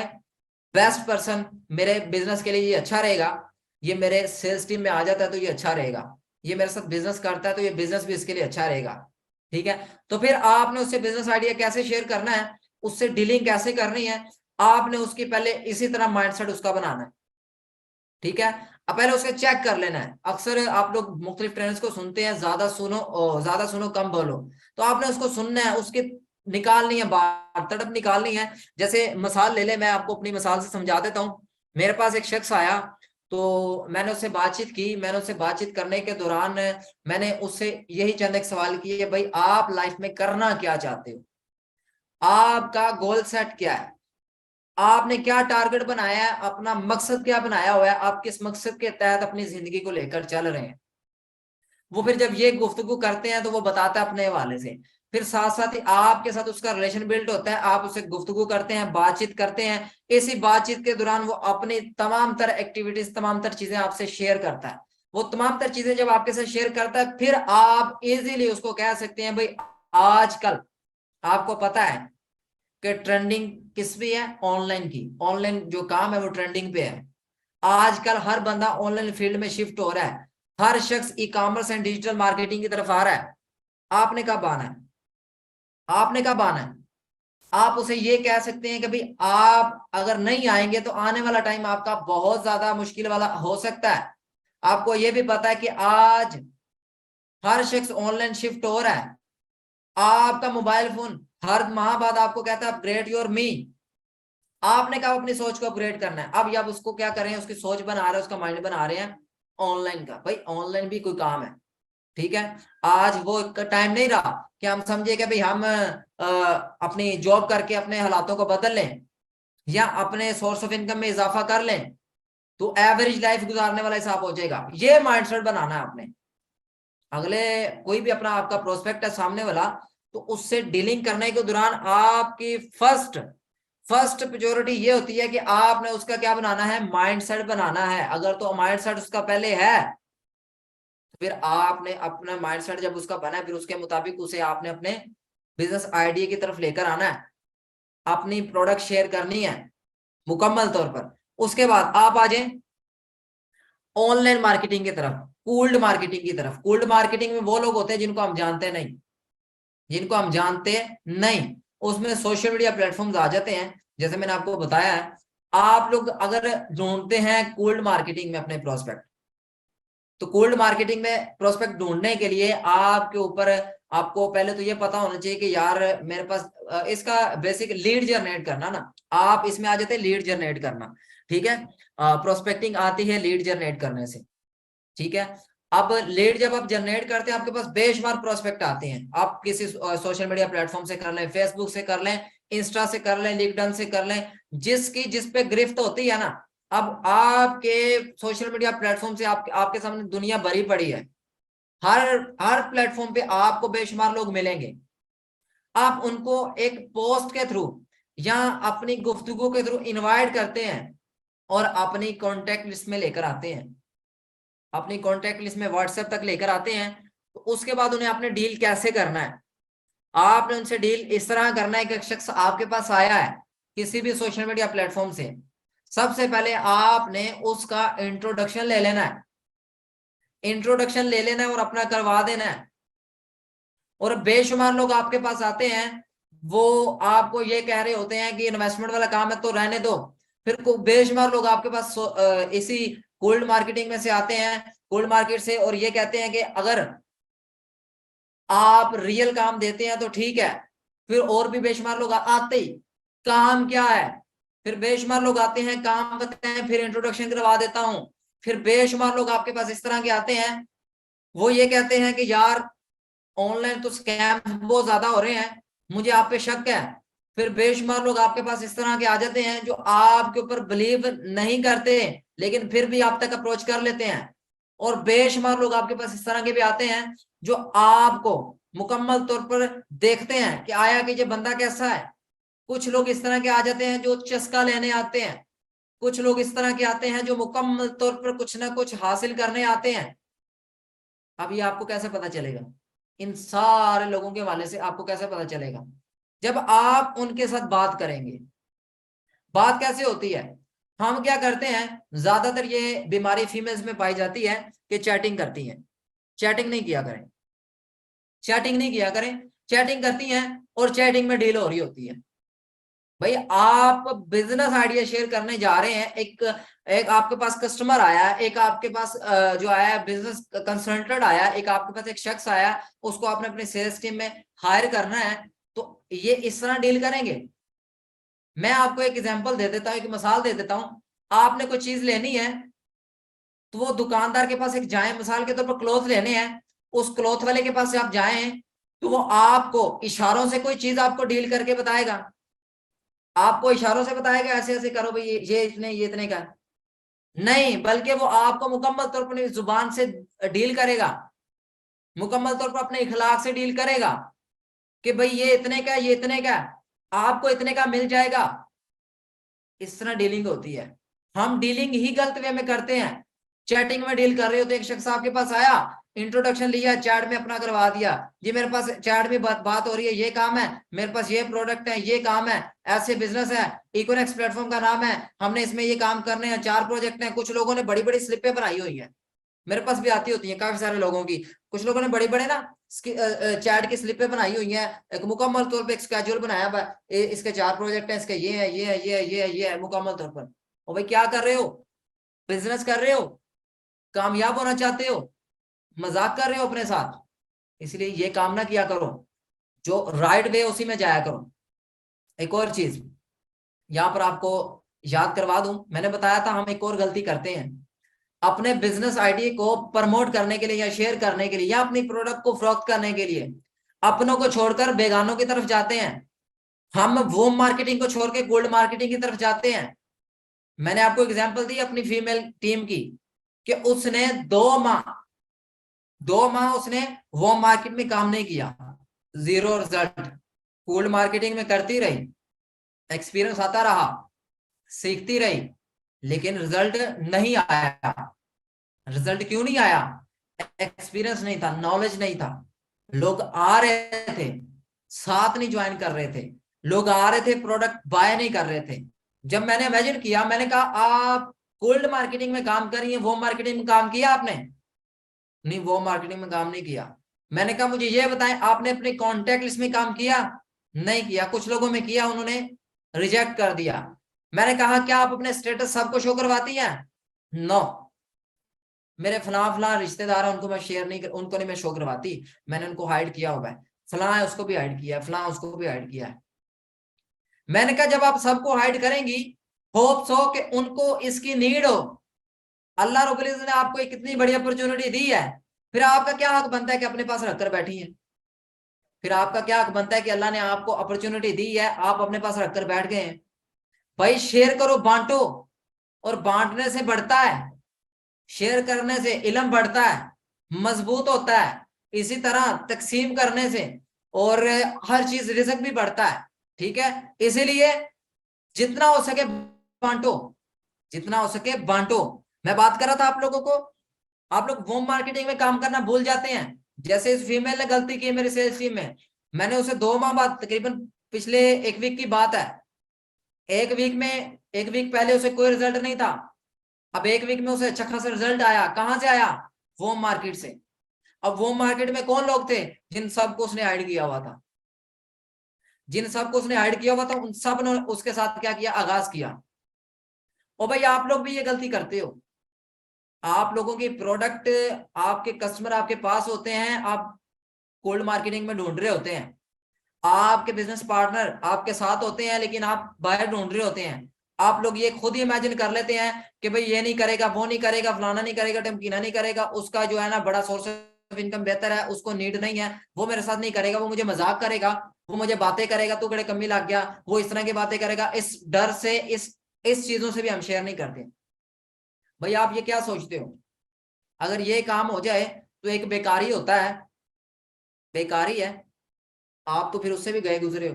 बेस्ट पर्सन, मेरे बिजनेस के लिए ये अच्छा रहेगा, ये मेरे सेल्स टीम में आ जाता है तो ये अच्छा रहेगा, ये मेरे साथ बिजनेस करता है तो ये बिजनेस भी इसके लिए अच्छा रहेगा, ठीक है। तो फिर आपने उससे बिजनेस आइडिया कैसे शेयर करना है, उससे डीलिंग कैसे करनी है, आपने उसकी पहले इसी तरह माइंडसेट उसका बनाना है, ठीक है। अब पहले उसके चेक कर लेना है। अक्सर आप लोग मुख्तलिफ ट्रेनर्स को सुनते हैं, ज्यादा सुनो कम बोलो, तो आपने उसको सुनना है, उसकी निकालनी है बात, तड़प निकालनी है। जैसे मिसाल ले ले, मैं आपको अपनी मिसाल से समझा देता हूँ। मेरे पास एक शख्स आया, तो मैंने उससे बातचीत की, मैंने उससे बातचीत करने के दौरान मैंने उससे यही चंद एक सवाल किए, भाई आप लाइफ में करना क्या चाहते हो, आपका गोल सेट क्या है, आपने क्या टारगेट बनाया है, अपना मकसद क्या बनाया हुआ है, आप किस मकसद के तहत अपनी जिंदगी को लेकर चल रहे हैं। वो फिर जब ये गुफ्तगू करते हैं तो वो बताता है अपने हवाले से, फिर साथ साथ ही आपके साथ उसका रिलेशन बिल्ड होता है, आप उससे गुफ्तगू करते हैं, बातचीत करते हैं। इसी बातचीत के दौरान वो अपनी तमाम तर एक्टिविटीज, तमाम तर चीजें आपसे शेयर करता है। वो तमाम तर चीजें जब आपके साथ शेयर करता है, फिर आप इजीली उसको कह सकते हैं, भाई आजकल आपको पता है कि ट्रेंडिंग किस पे है, ऑनलाइन की, ऑनलाइन जो काम है वो ट्रेंडिंग पे है। आजकल हर बंदा ऑनलाइन फील्ड में शिफ्ट हो रहा है, हर शख्स e commerce and digital marketing की तरफ आ रहा है। आपने कब आना है, आपने कब आना है। आप उसे ये कह सकते हैं कि भाई आप अगर नहीं आएंगे तो आने वाला टाइम आपका बहुत ज्यादा मुश्किल वाला हो सकता है। आपको ये भी पता है कि आज हर शख्स ऑनलाइन शिफ्ट हो रहा है। आपका मोबाइल फोन हर माह बाद आपको कहता है अपग्रेड योर मी, आपने कहा अपनी सोच को अपग्रेड करना है। अब आप उसको क्या करें, उसकी सोच बना रहे हैं, उसका माइंड बना रहे हैं ऑनलाइन का, भाई ऑनलाइन भी कोई काम है, ठीक है। आज वो टाइम नहीं रहा कि हम समझे कि भाई हम अपनी जॉब करके अपने हालातों को बदल लें या अपने सोर्स ऑफ इनकम में इजाफा कर लें तो एवरेज लाइफ गुजारने वाला हिसाब हो जाएगा। ये माइंडसेट बनाना है आपने। अगले कोई भी अपना आपका प्रोस्पेक्ट है सामने वाला, तो उससे डीलिंग करने के दौरान आपकी फर्स्ट फर्स्ट प्रियोरिटी ये होती है कि आपने उसका क्या बनाना है, माइंडसेट बनाना है। अगर तो माइंडसेट उसका पहले है, तो फिर आपने अपना माइंडसेट जब उसका बना है, फिर उसके मुताबिक उसे आपने अपने बिजनेस आइडिया की तरफ लेकर आना है, अपनी प्रोडक्ट शेयर करनी है मुकम्मल तौर पर। उसके बाद आप आ जाए ऑनलाइन मार्केटिंग की तरफ, कोल्ड मार्केटिंग की तरफ। कोल्ड मार्केटिंग में वो लोग होते हैं जिनको हम जानते नहीं, जिनको हम जानते नहीं, उसमें सोशल मीडिया प्लेटफॉर्म्स आ जाते हैं। जैसे मैंने आपको बताया है, आप लोग अगर ढूंढते हैं कोल्ड मार्केटिंग में अपने प्रोस्पेक्ट, तो कोल्ड मार्केटिंग में प्रोस्पेक्ट ढूंढने के लिए आपके ऊपर, आपको पहले तो ये पता होना चाहिए कि यार मेरे पास इसका बेसिक लीड जनरेट करना ना, आप इसमें आ जाते हैं लीड जनरेट करना, ठीक है। प्रोस्पेक्टिंग आती है लीड जनरेट करने से, ठीक है। अब लीड जब आप जनरेट करते हैं, आपके पास बेशुमार प्रोस्पेक्ट आते हैं। आप किसी सोशल मीडिया प्लेटफॉर्म से कर लें, फेसबुक से कर लें, इंस्टा से कर लें, लिंक्डइन से कर लें, जिसकी जिस पे गिरफ्त होती है ना। अब आपके सोशल मीडिया प्लेटफॉर्म से आपके सामने दुनिया भरी पड़ी है, हर हर प्लेटफॉर्म पे आपको बेशुमार लोग मिलेंगे। आप उनको एक पोस्ट के थ्रू या अपनी गुफ्तगू के थ्रू इनवाइट करते हैं और अपनी कॉन्टेक्ट लिस्ट में लेकर आते हैं, अपनी कॉन्टेक्ट लिस्ट में व्हाट्सएप तक लेकर आते हैं, तो उसके बाद उन्हें आपने डील कैसे करना है? आपने उनसे डील इस तरह करना है कि एक शख्स आपके पास आया है किसी भी सोशल मीडिया प्लेटफॉर्म से, सबसे पहले आपने उसका इंट्रोडक्शन ले लेना है, इंट्रोडक्शन ले लेना है और अपना करवा देना है। और बेशुमार लोग आपके पास आते हैं, वो आपको ये कह रहे होते हैं कि इन्वेस्टमेंट वाला काम है तो रहने दो। फिर बेशुमार लोग आपके पास इसी कोल्ड मार्केटिंग में से आते हैं, कोल्ड मार्केट से, और ये कहते हैं कि अगर आप रियल काम देते हैं तो ठीक है। फिर और भी बेशुमार लोग आते ही काम क्या है, फिर बेशुमार लोग आते हैं काम बताएं, फिर इंट्रोडक्शन करवा देता हूं। फिर बेशुमार लोग आपके पास इस तरह के आते हैं, वो ये कहते हैं कि यार ऑनलाइन तो स्कैम बहुत ज्यादा हो रहे हैं, मुझे आप पे शक है। फिर बेशुमार लोग आपके पास इस तरह के आ जाते हैं जो आपके ऊपर बिलीव नहीं करते, लेकिन फिर भी आप तक अप्रोच कर लेते हैं। और बेशुमार लोग आपके पास इस तरह के भी आते हैं जो आपको मुकम्मल तौर पर देखते हैं कि आया कि ये बंदा कैसा है। कुछ लोग इस तरह के आ जाते हैं जो चस्का लेने आते हैं, कुछ लोग इस तरह के आते हैं जो मुकम्मल तौर पर कुछ ना कुछ हासिल करने आते हैं। अब ये आपको कैसे पता चलेगा? इन सारे लोगों के हवाले से आपको कैसे पता चलेगा? जब आप उनके साथ बात करेंगे। बात कैसे होती है? हम क्या करते हैं, ज्यादातर ये बीमारी फीमेल्स में पाई जाती है कि चैटिंग करती हैं। चैटिंग नहीं किया करें, चैटिंग नहीं किया करें। चैटिंग करती हैं और चैटिंग में डील हो रही होती है। भाई आप बिजनेस आइडिया शेयर करने जा रहे हैं, एक एक आपके पास कस्टमर आया, एक आपके पास जो आया बिजनेस कंसल्टेंट आया, एक आपके पास एक शख्स आया, उसको आपने अपनी सेल्स टीम में हायर करना है, तो ये इस तरह डील करेंगे। मैं आपको एक एग्जांपल दे देता हूँ, एक मिसाल दे देता हूँ। आपने कोई चीज लेनी है तो वो दुकानदार के पास एक जाए, मिसाल के तौर पर क्लॉथ लेने हैं, उस क्लॉथ वाले के पास से आप जाएं तो वो आपको इशारों से कोई चीज आपको डील करके बताएगा, आपको इशारों से बताएगा ऐसे ऐसे करो भाई, ये इतने, ये इतने का नहीं, बल्कि वो आपको मुकम्मल तौर पर जुबान से डील करेगा, मुकम्मल तौर पर अपने इखलाक से डील करेगा कि भाई ये इतने का, ये इतने का, आपको इतने का मिल जाएगा। इस तरह डीलिंग होती है। हम डीलिंग ही गलत वे में करते हैं। चैटिंग में डील कर रहे हो तो एक शख्स आपके पास आया, इंट्रोडक्शन लिया, चैट में अपना करवा दिया, ये मेरे पास चैट में बात हो रही है, ये काम है मेरे पास, ये प्रोडक्ट है, ये काम है, ऐसे बिजनेस है, इकोनेक्स प्लेटफॉर्म का नाम है, हमने इसमें ये काम करने हैं, 4 प्रोजेक्ट हैं। कुछ लोगों ने बड़ी बड़ी स्लिपें बनाई हुई है, मेरे पास भी आती होती है काफी सारे लोगों की। कुछ लोगों ने बड़ी बड़े ना चैट की स्लिपें बनाई हुई है, एक मुकम्मल तौर पे एक स्केड्यूल बनाया हुआ है, इसके 4 प्रोजेक्ट हैं, इसके ये है, ये है, ये है, ये है, ये है, मुकम्मल तौर पर। और भाई क्या कर रहे हो? बिजनेस कर रहे हो, कामयाब होना चाहते हो, मजाक कर रहे हो अपने साथ? इसलिए ये काम ना किया करो, जो राइट वे उसी में जाया करो। एक और चीज यहाँ पर आपको याद करवा दूं, मैंने बताया था हम एक और गलती करते हैं, अपने बिजनेस आइडिया को प्रमोट करने के लिए या शेयर करने के लिए या अपनी प्रोडक्ट को फरोख्त करने के लिए अपनों को छोड़कर बेगानों की तरफ जाते हैं। हम वोम मार्केटिंग को छोड़ के गोल्ड मार्केटिंग की तरफ जाते हैं। मैंने आपको एग्जांपल दी अपनी फीमेल टीम की कि उसने 2 माह उसने वोम मार्केट में काम नहीं किया, 0 रिजल्ट। गोल्ड मार्केटिंग में करती रही, एक्सपीरियंस आता रहा, सीखती रही, लेकिन रिजल्ट नहीं आया। रिजल्ट क्यों नहीं आया? एक्सपीरियंस नहीं था, नॉलेज नहीं था। लोग आ रहे थे, साथ नहीं ज्वाइन कर रहे थे, लोग आ रहे थे, प्रोडक्ट बाय नहीं कर रहे थे। जब मैंने इमेजिन किया, मैंने कहा आप कोल्ड मार्केटिंग में काम कर रही है, वो मार्केटिंग में काम किया आपने? नहीं, वो मार्केटिंग में काम नहीं किया। मैंने कहा मुझे ये बताएं, आपने अपने कॉन्टेक्ट लिस्ट में काम किया? नहीं किया। कुछ लोगों में किया, उन्होंने रिजेक्ट कर दिया। मैंने कहा क्या आप अपने स्टेटस सबको शो करवाती हैं? नो, मेरे फला फला रिश्तेदार है, उनको मैं शेयर नहीं उनको नहीं मैं शो करवाती, मैंने उनको हाइड किया हुआ है, फला है उसको भी हाइड किया है, फला उसको भी हाइड किया है। मैंने कहा जब आप सबको हाइड करेंगी, होप्स हो कि उनको इसकी नीड हो, अल्लाह रब्बुल इज्जत ने आपको एक कितनी बड़ी अपॉर्चुनिटी दी है, फिर आपका क्या हक बनता है कि अपने पास रखकर बैठी है? फिर आपका क्या हक बनता है कि अल्लाह ने आपको अपॉर्चुनिटी दी है, आप अपने पास रखकर बैठ गए हैं? भाई शेयर करो, बांटो, और बांटने से बढ़ता है, शेयर करने से इल्म बढ़ता है, मजबूत होता है। इसी तरह तकसीम करने से और हर चीज रिज़्क भी बढ़ता है। ठीक है, इसीलिए जितना हो सके बांटो, जितना हो सके बांटो। मैं बात कर रहा था आप लोगों को, आप लोग होम मार्केटिंग में काम करना भूल जाते हैं। जैसे इस फीमेल ने गलती की मेरे सेल्स टीम में, मैंने उसे 2 माह बाद, तकरीबन पिछले 1 वीक की बात है, 1 वीक पहले उसे कोई रिजल्ट नहीं था, अब 1 वीक में उसे अच्छा खासा रिजल्ट आया। कहां से आया? होम मार्केट से। अब होम मार्केट में कौन लोग थे? जिन सबको उसने हाइड किया हुआ था, जिन सबको उसने हाइड किया हुआ था, उन सब ने उसके साथ क्या किया? आगाज किया। और भाई आप लोग भी ये गलती करते हो। आप लोगों की प्रोडक्ट, आपके कस्टमर आपके पास होते हैं, आप कोल्ड मार्केटिंग में ढूंढ रहे होते हैं, आपके बिजनेस पार्टनर आपके साथ होते हैं, लेकिन आप बाहर ढूंढ रहे होते हैं। आप लोग ये खुद ही इमेजिन कर लेते हैं कि भाई ये नहीं करेगा, वो नहीं करेगा, फलाना नहीं करेगा, टमकीना नहीं करेगा, उसका जो है ना बड़ा सोर्स ऑफ इनकम बेहतर है, उसको नीड नहीं है, वो मेरे साथ नहीं करेगा, वो मुझे मजाक करेगा, वो मुझे बातें करेगा, तू कड़े कमी लग गया, वो इस तरह की बातें करेगा। इस डर से, इस चीजों से भी हम शेयर नहीं करते। भाई आप ये क्या सोचते हो? अगर ये काम हो जाए तो एक बेकारी होता है, बेकारी है, आप तो फिर उससे भी गए गुजरे हो।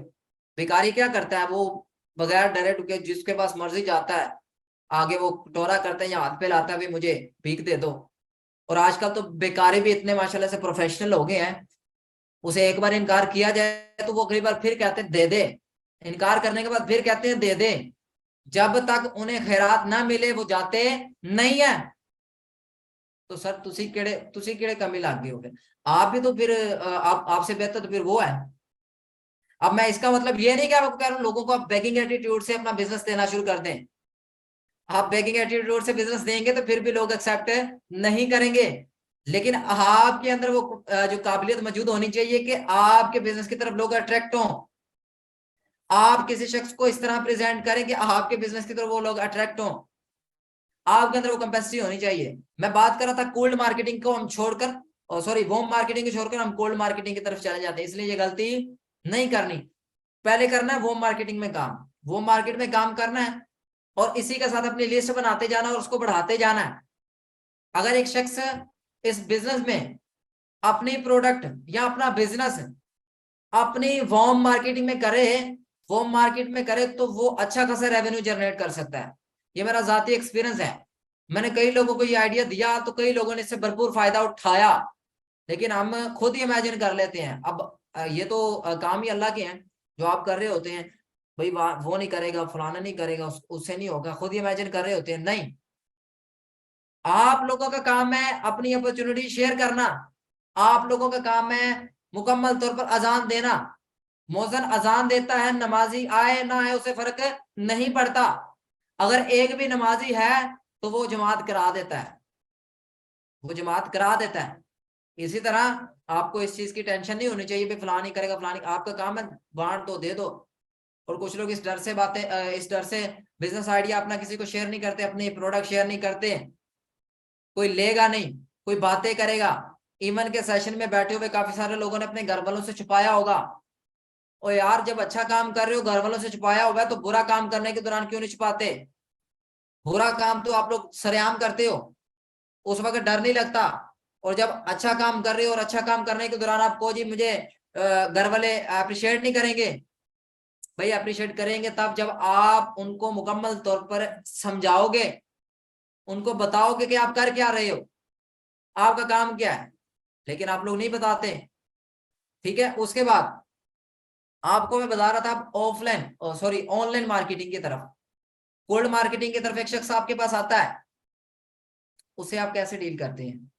भिखारी क्या करता है? वो बगैर डरे डुके जिसके पास मर्जी जाता है, आगे वो कटोरा करता है या हाथ पे लाता है, भी मुझे भीख दे दो। और आजकल तो बेकारी भी इतने माशाल्लाह से प्रोफेशनल हो गए हैं, उसे एक बार इनकार किया जाए तो वो अगली बार फिर कहते हैं दे दे, इनकार करने के बाद फिर कहते हैं दे दे। जब तक उन्हें खैरात ना मिले वो जाते नहीं है। तो सर तुसी केड़े कमी लाग गए हो फिर? आप भी तो फिर आप आपसे बेहतर तो फिर वो है। अब मैं इसका मतलब ये नहीं कि आपको कह रहा हूं लोगों को आप बेगिंग एटीट्यूड से अपना बिजनेस देना शुरू कर दें। आप बेगिंग एटीट्यूड से बिजनेस देंगे तो फिर भी लोग एक्सेप्ट नहीं करेंगे, लेकिन आपके अंदर वो जो काबिलियत मौजूद होनी चाहिए कि आपके बिजनेस की तरफ लोग अट्रैक्ट हों। आप किसी शख्स को इस तरह प्रेजेंट करें कि आपके बिजनेस की तरफ वो लोग अट्रैक्ट हों। आपके अंदर वो कैपेसिटी होनी चाहिए। मैं बात कर रहा था कोल्ड मार्केटिंग को हम छोड़कर, और सॉरी होम मार्केटिंग को छोड़कर हम कोल्ड मार्केटिंग की तरफ चले जाते हैं, इसलिए ये गलती नहीं करनी। पहले करना है होम मार्केटिंग में काम, होम मार्केट में काम करना है, और इसी के साथ अपनी लिस्ट बनाते जाना और उसको बढ़ाते जाना है। अगर एक शख्स इस बिजनेस में अपनी प्रोडक्ट या अपना बिजनेस अपनी वार्म मार्केटिंग में करे, वार्म मार्केट में करे, तो वो अच्छा खासा रेवेन्यू जनरेट कर सकता है। ये मेरा जाती एक्सपीरियंस है। मैंने कई लोगों को ये आइडिया दिया तो कई लोगों ने इससे भरपूर फायदा उठाया, लेकिन हम खुद ही इमेजिन कर लेते हैं। अब ये तो काम ही अल्लाह के हैं, जो आप कर रहे होते हैं, भाई वो नहीं करेगा, फलाना नहीं करेगा, उससे नहीं होगा, खुद ही इमेजिन कर रहे होते हैं। नहीं, आप लोगों का काम है अपनी अपॉर्चुनिटी शेयर करना। आप लोगों का काम है मुकम्मल तौर पर अजान देना। मौजन अजान देता है, नमाजी आए ना आए उसे फर्क नहीं पड़ता। अगर एक भी नमाजी है तो वो जमात करा देता है, वो जमात करा देता है। इसी तरह आपको इस चीज की टेंशन नहीं होनी चाहिए भाई फलाना नहीं करेगा, फलानी, आपका काम है बांट दो, दे दो। और कुछ लोग इस डर से बातें, इस डर से बिजनेस आइडिया अपना किसी को शेयर नहीं करते, अपने प्रोडक्ट शेयर नहीं करते। कोई लेगा नहीं, कोई बातें करेगा। इवन के सेशन में बैठे हुए काफी सारे लोगों ने अपने घर वालों से छुपाया होगा। और यार जब अच्छा काम कर रहे हो घर वालों से छुपाया हुआ है, तो बुरा काम करने के दौरान क्यों नहीं छुपाते? बुरा काम तो आप लोग सरेआम करते हो, उस वक्त डर नहीं लगता। और जब अच्छा काम कर रहे हो और अच्छा काम करने के दौरान आपको जी मुझे घर वाले अप्रिशिएट नहीं करेंगे। भाई अप्रिशिएट करेंगे तब जब आप उनको मुकम्मल तौर पर समझाओगे, उनको बताओगे कि आप कर क्या रहे हो, आपका काम क्या है। लेकिन आप लोग नहीं बताते। ठीक है, उसके बाद आपको मैं बता रहा था ऑफलाइन, सॉरी ऑनलाइन मार्केटिंग की तरफ, कोल्ड मार्केटिंग की तरफ एक शख्स आपके पास आता है, उसे आप कैसे डील करते हैं?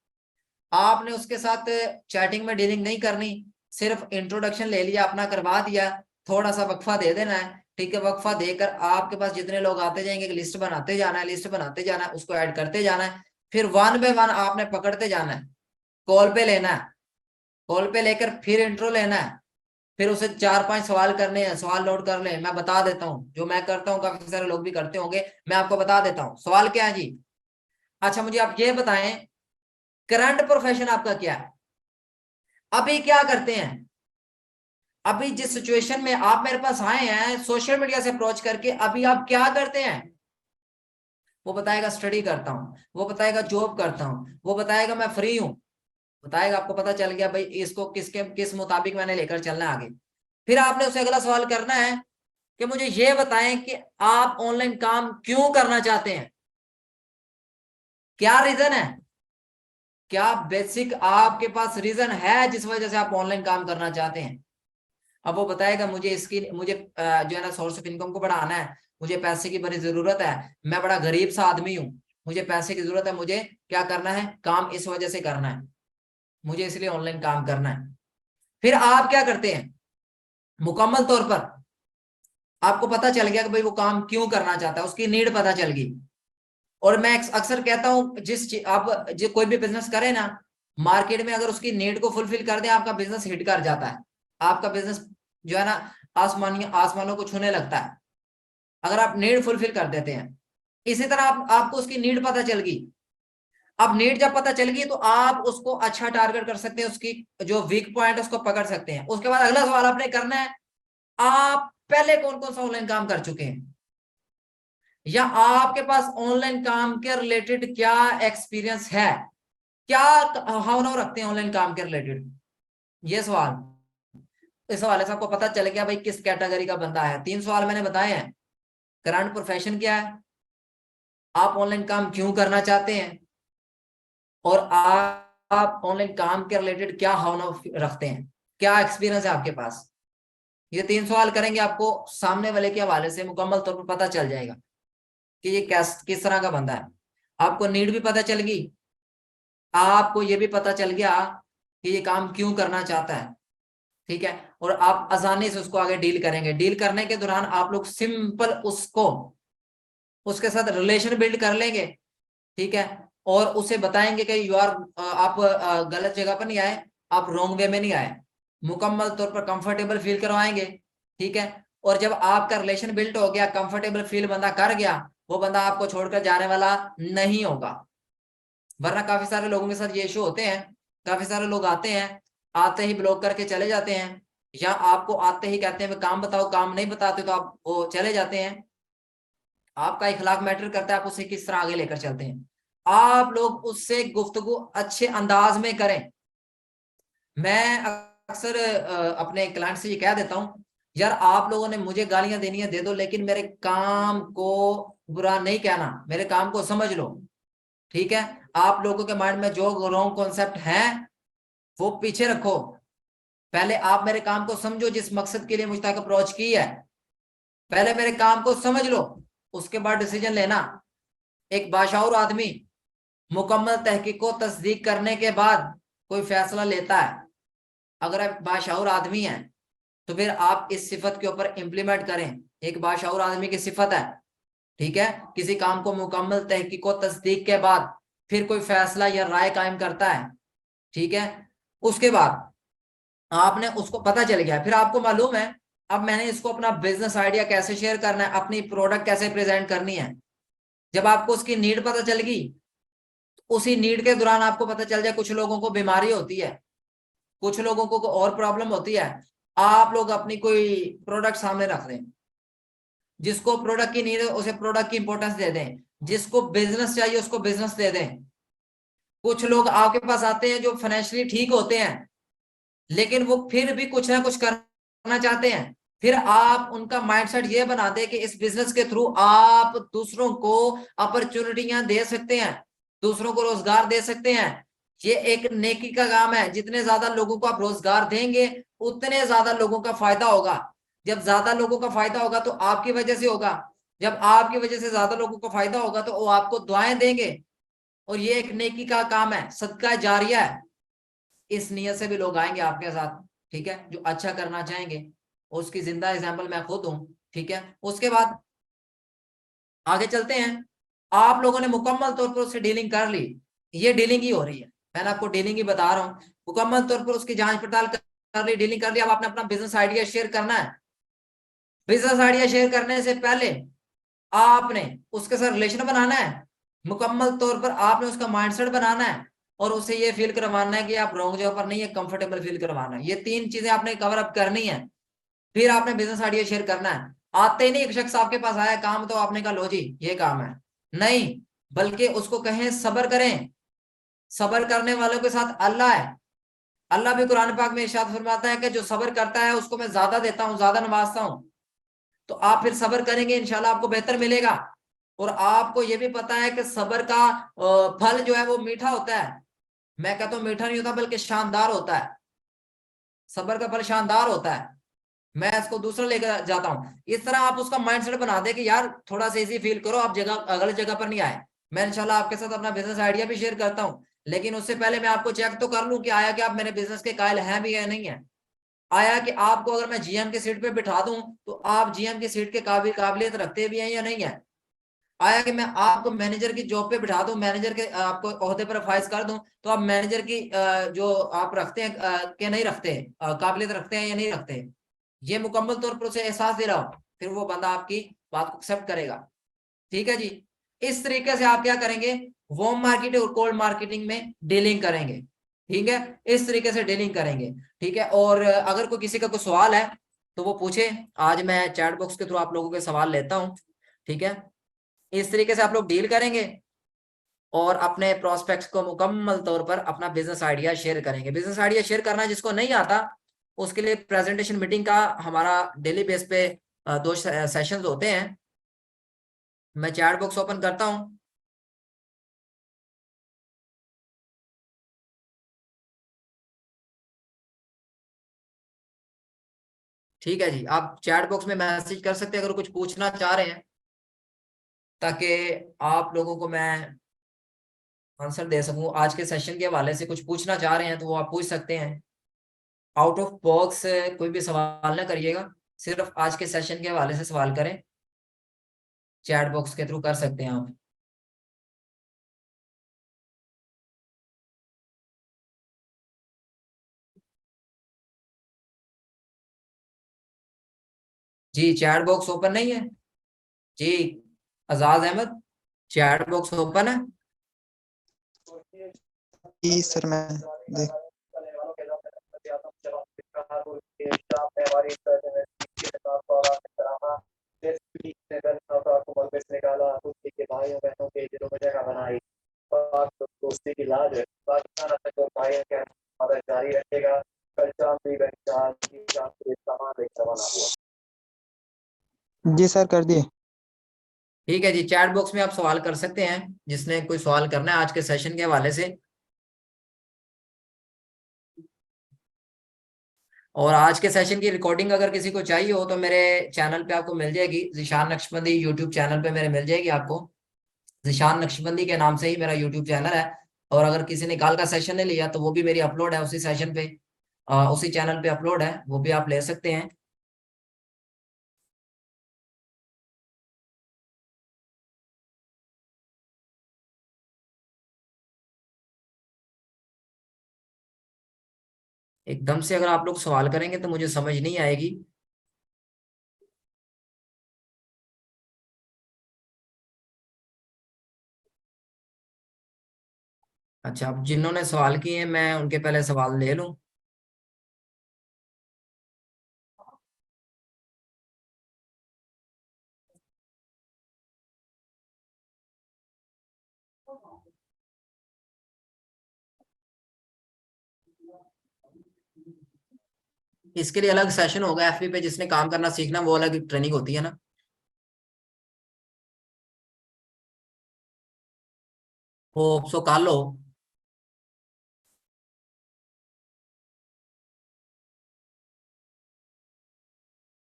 आपने उसके साथ चैटिंग में डीलिंग नहीं करनी, सिर्फ इंट्रोडक्शन ले लिया, अपना करवा दिया, थोड़ा सा वक्फा दे देना है। ठीक है, वक्फा देकर आपके पास जितने लोग आते जाएंगे एक लिस्ट बनाते जाना है, लिस्ट बनाते जाना है, उसको ऐड करते जाना है। फिर वन बाय वन आपने पकड़ते जाना है, कॉल पे लेना है, कॉल पे लेकर फिर इंट्रो लेना है, फिर उसे 4-5 सवाल करने हैं, सवाल नोट कर ले। मैं बता देता हूँ जो मैं करता हूँ, काफी सारे लोग भी करते होंगे, मैं आपको बता देता हूँ। सवाल क्या है जी? अच्छा मुझे आप ये बताएं, करंट प्रोफेशन आपका क्या है? अभी क्या करते हैं? अभी जिस सिचुएशन में आप मेरे पास आए हैं सोशल मीडिया से अप्रोच करके, अभी आप क्या करते हैं? वो बताएगा स्टडी करता हूं, वो बताएगा जॉब करता हूं, वो बताएगा मैं फ्री हूं, बताएगा। आपको पता चल गया भाई इसको किसके किस मुताबिक मैंने लेकर चलना है आगे। फिर आपने उसे अगला सवाल करना है कि मुझे ये बताएं कि आप ऑनलाइन काम क्यों करना चाहते हैं, क्या रीजन है, क्या बेसिक आपके पास रीजन है जिस वजह से आप ऑनलाइन काम करना चाहते हैं। अब वो बताएगा मुझे मुझे जो है ना सोर्स ऑफ इनकम को बढ़ाना है, मुझे पैसे की बड़ी जरूरत है, मैं बड़ा गरीब सा आदमी हूँ, मुझे पैसे की जरूरत है, मुझे क्या करना है, काम इस वजह से करना है, मुझे इसलिए ऑनलाइन काम करना है। फिर आप क्या करते हैं, मुकम्मल तौर पर आपको पता चल गया कि भाई वो काम क्यों करना चाहता है, उसकी नीड पता चल गई। और मैं अक्सर कहता हूं आप जो कोई भी बिजनेस करें ना, मार्केट में अगर उसकी नीड को फुलफिल कर दें, आपका बिजनेस हिट कर जाता है, आपका बिजनेस जो है ना आसमानों को छूने लगता है, अगर आप नीड फुलफिल कर देते हैं। इसी तरह आपको उसकी नीड पता चल गई। अब नीड जब पता चल गई तो आप उसको अच्छा टारगेट कर सकते हैं, उसकी जो वीक पॉइंट है उसको पकड़ सकते हैं। उसके बाद अगला सवाल आपने करना है, आप पहले कौन कौन सा ऑनलाइन काम कर चुके हैं, या आपके पास ऑनलाइन काम के रिलेटेड क्या एक्सपीरियंस है, क्या भावना रखते हैं ऑनलाइन काम के रिलेटेड। ये सवाल, इस सवाल से आपको पता चल गया भाई किस कैटेगरी का बंदा है। 3 सवाल मैंने बताए हैं, करंट प्रोफेशन क्या है, आप ऑनलाइन काम क्यों करना चाहते हैं, और आप ऑनलाइन काम के रिलेटेड क्या भावना रखते हैं, क्या एक्सपीरियंस है आपके पास। ये 3 सवाल करेंगे, आपको सामने वाले के हवाले से मुकम्मल तौर पर पता चल जाएगा कि ये किस तरह का बंदा है। आपको नीड भी पता चल गई, आपको ये भी पता चल गया कि ये काम क्यों करना चाहता है, ठीक है। और आप आसानी से उसको आगे डील करेंगे। डील करने के दौरान आप लोग सिंपल उसके साथ रिलेशन बिल्ड कर लेंगे, ठीक है। और उसे बताएंगे कि आप गलत जगह पर नहीं आए, आप रॉन्ग वे में नहीं आए, मुकम्मल तौर पर कंफर्टेबल फील करवाएंगे, ठीक है। और जब आपका रिलेशन बिल्ड हो गया, कंफर्टेबल फील बंदा कर गया, वो बंदा आपको छोड़कर जाने वाला नहीं होगा। वरना काफी सारे लोगों के साथ ये इशू होते हैं, काफी सारे लोग आते हैं, आते ही ब्लॉक करके चले जाते हैं, या आपको आते ही कहते हैं काम बताओ, काम नहीं बताते तो आप वो चले जाते हैं। आपका इखलाक मैटर करता है, आप उसे किस तरह आगे लेकर चलते हैं। आप लोग उससे गुफ्तगू अच्छे अंदाज में करें। मैं अक्सर अपने क्लाइंट से ये कह देता हूँ, यार आप लोगों ने मुझे गालियां देनी है दे दो, लेकिन मेरे काम को बुरा नहीं कहना, मेरे काम को समझ लो, ठीक है। आप लोगों के माइंड में जो रॉन्ग कॉन्सेप्ट है वो पीछे रखो, पहले आप मेरे काम को समझो, जिस मकसद के लिए मुझ तक अप्रोच की है, पहले मेरे काम को समझ लो, उसके बाद डिसीजन लेना। एक बाशऊर आदमी मुकम्मल तहकीक को तस्दीक करने के बाद कोई फैसला लेता है। अगर आप बाशऊर आदमी हैं तो फिर आप इस सिफत के ऊपर इंप्लीमेंट करें, एक बाशऊर आदमी की सिफत है, ठीक है। किसी काम को मुकम्मल तहकीक व तस्दीक के बाद फिर कोई फैसला या राय कायम करता है, ठीक है। उसके बाद आपने उसको पता चल गया, फिर आपको मालूम है अब मैंने इसको अपना बिजनेस आइडिया कैसे शेयर करना है, अपनी प्रोडक्ट कैसे प्रेजेंट करनी है। जब आपको उसकी नीड पता चल गई, उसी नीड के दौरान आपको पता चल जाए कुछ लोगों को बीमारी होती है, कुछ लोगों को और प्रॉब्लम होती है, आप लोग अपनी कोई प्रोडक्ट सामने रख दें, जिसको प्रोडक्ट की नीड है उसे प्रोडक्ट की इंपॉर्टेंस दे दें, जिसको बिजनेस चाहिए उसको बिजनेस दे दें। कुछ लोग आपके पास आते हैं जो फाइनेंशियली ठीक होते हैं, लेकिन वो फिर भी कुछ ना कुछ करना चाहते हैं। फिर आप उनका माइंडसेट ये बना दे कि इस बिजनेस के थ्रू आप दूसरों को अपॉर्चुनिटियां दे सकते हैं, दूसरों को रोजगार दे सकते हैं। ये एक नेकी का काम है, जितने ज्यादा लोगों को आप रोजगार देंगे उतने ज्यादा लोगों का फायदा होगा। जब ज्यादा लोगों का फायदा होगा तो आपकी वजह से होगा, जब आपकी वजह से ज्यादा लोगों को फायदा होगा तो वो आपको दुआएं देंगे, और ये एक नेकी का काम है, सदका जारिया है। इस नियत से भी लोग आएंगे आपके साथ, ठीक है, जो अच्छा करना चाहेंगे। उसकी जिंदा एग्जाम्पल मैं खुद हूं, ठीक है। उसके बाद आगे चलते हैं। आप लोगों ने मुकम्मल तौर पर उससे डीलिंग कर ली, ये डीलिंग ही हो रही है, मैं आपको डीलिंग ही बता रहा हूँ। मुकम्मल तौर पर उसकी जांच पड़ताल कर ली, डीलिंग कर ली। अब आपने अपना बिजनेस आइडिया शेयर करना है। बिजनेस आइडिया शेयर करने से पहले आपने उसके साथ रिलेशन बनाना है, मुकम्मल तौर पर आपने उसका माइंडसेट बनाना है, और उसे ये फील करवाना है कि आप रॉन्ग जगह पर नहीं है, कंफर्टेबल फील करवाना है। ये 3 चीजें आपने कवर अप करनी है, फिर आपने बिजनेस आइडिया शेयर करना है। आते ही नहीं एक शख्स आपके पास आया काम, तो आपने कहा लो जी ये काम है, नहीं, बल्कि उसको कहें सब्र करें। सब्र करने वालों के साथ अल्लाह है। अल्लाह भी कुरान पाक में इरशाद फरमाता है कि जो सब्र करता है उसको मैं ज्यादा देता हूँ, ज्यादा नवाजता हूँ। तो आप फिर सब्र करेंगे, इंशाल्लाह आपको बेहतर मिलेगा। और आपको ये भी पता है कि सब्र का फल जो है वो मीठा होता है। मैं कहता हूँ मीठा नहीं होता बल्कि शानदार होता है। सब्र का फल शानदार होता है। मैं इसको दूसरा लेकर जाता हूँ। इस तरह आप उसका माइंडसेट बना दे कि यार थोड़ा सा इजी फील करो, आप जगह गलत जगह पर नहीं आए। मैं इंशाल्लाह आपके साथ अपना बिजनेस आइडिया भी शेयर करता हूँ, लेकिन उससे पहले मैं आपको चेक तो कर लूं कि आया कि आप मेरे बिजनेस के कायल हैं भी या नहीं है। आया कि आपको अगर मैं जीएम की सीट पे बिठा दूं तो आप जीएम की सीट के काबिलियत रखते भी हैं या नहीं है। आया कि मैं आपको मैनेजर की जॉब पे बिठा दूं, मैनेजर के आपको ओहदे पर फाइज कर दूं, तो आप मैनेजर की जो आप रखते हैं कि नहीं रखते, काबिलियत रखते हैं या नहीं रखते, ये मुकम्मल तौर पर उसे एहसास दे रहा हूं, फिर वो बंदा आपकी बात को एक्सेप्ट करेगा। ठीक है जी। इस तरीके से आप क्या करेंगे, वार्म मार्केटिंग और कोल्ड मार्केटिंग में डीलिंग करेंगे। ठीक है, इस तरीके से डीलिंग करेंगे। ठीक है, और अगर कोई किसी का कोई सवाल है तो वो पूछे। आज मैं चैट बॉक्स के थ्रू आप लोगों के सवाल लेता हूँ। ठीक है, इस तरीके से आप लोग डील करेंगे और अपने प्रोस्पेक्ट्स को मुकम्मल तौर पर अपना बिजनेस आइडिया शेयर करेंगे। बिजनेस आइडिया शेयर करना जिसको नहीं आता उसके लिए प्रेजेंटेशन मीटिंग का हमारा डेली बेस पे 2 सेशंस होते हैं। मैं चैट बॉक्स ओपन करता हूं। ठीक है जी, आप चैट बॉक्स में मैसेज कर सकते हैं अगर कुछ पूछना चाह रहे हैं, ताकि आप लोगों को मैं आंसर दे सकूं। आज के सेशन के हवाले से कुछ पूछना चाह रहे हैं तो वो आप पूछ सकते हैं। आउट ऑफ बॉक्स कोई भी सवाल ना करिएगा, सिर्फ आज के सेशन के हवाले से सवाल करें। चैट बॉक्स के थ्रू कर सकते हैं आप। जी, चैट बॉक्स ओपन नहीं है जी। आजाद अहमद, चैट बॉक्स ओपन है। जी सर, मैं देख जी सर, कर दिए। ठीक है जी, चैट बॉक्स में आप सवाल कर सकते हैं जिसने कोई सवाल करना है आज के सेशन के हवाले से। और आज के सेशन की रिकॉर्डिंग अगर किसी को चाहिए हो तो मेरे चैनल पे आपको मिल जाएगी, ज़ीशान नक्शबंदी यूट्यूब चैनल पे मेरे मिल जाएगी आपको। ज़ीशान नक्शबंदी के नाम से ही मेरा यूट्यूब चैनल है। और अगर किसी ने कल का सेशन नहीं लिया तो वो भी मेरी अपलोड है उसी सेशन पे, उसी चैनल पे अपलोड है, वो भी आप ले सकते हैं। एकदम से अगर आप लोग सवाल करेंगे तो मुझे समझ नहीं आएगी। अच्छा, अब जिन्होंने सवाल किए हैं मैं उनके पहले सवाल ले लूं। इसके लिए अलग सेशन होगा एफबी पे, जिसने काम करना सीखना वो अलग ट्रेनिंग होती है ना। वो सो कर लो।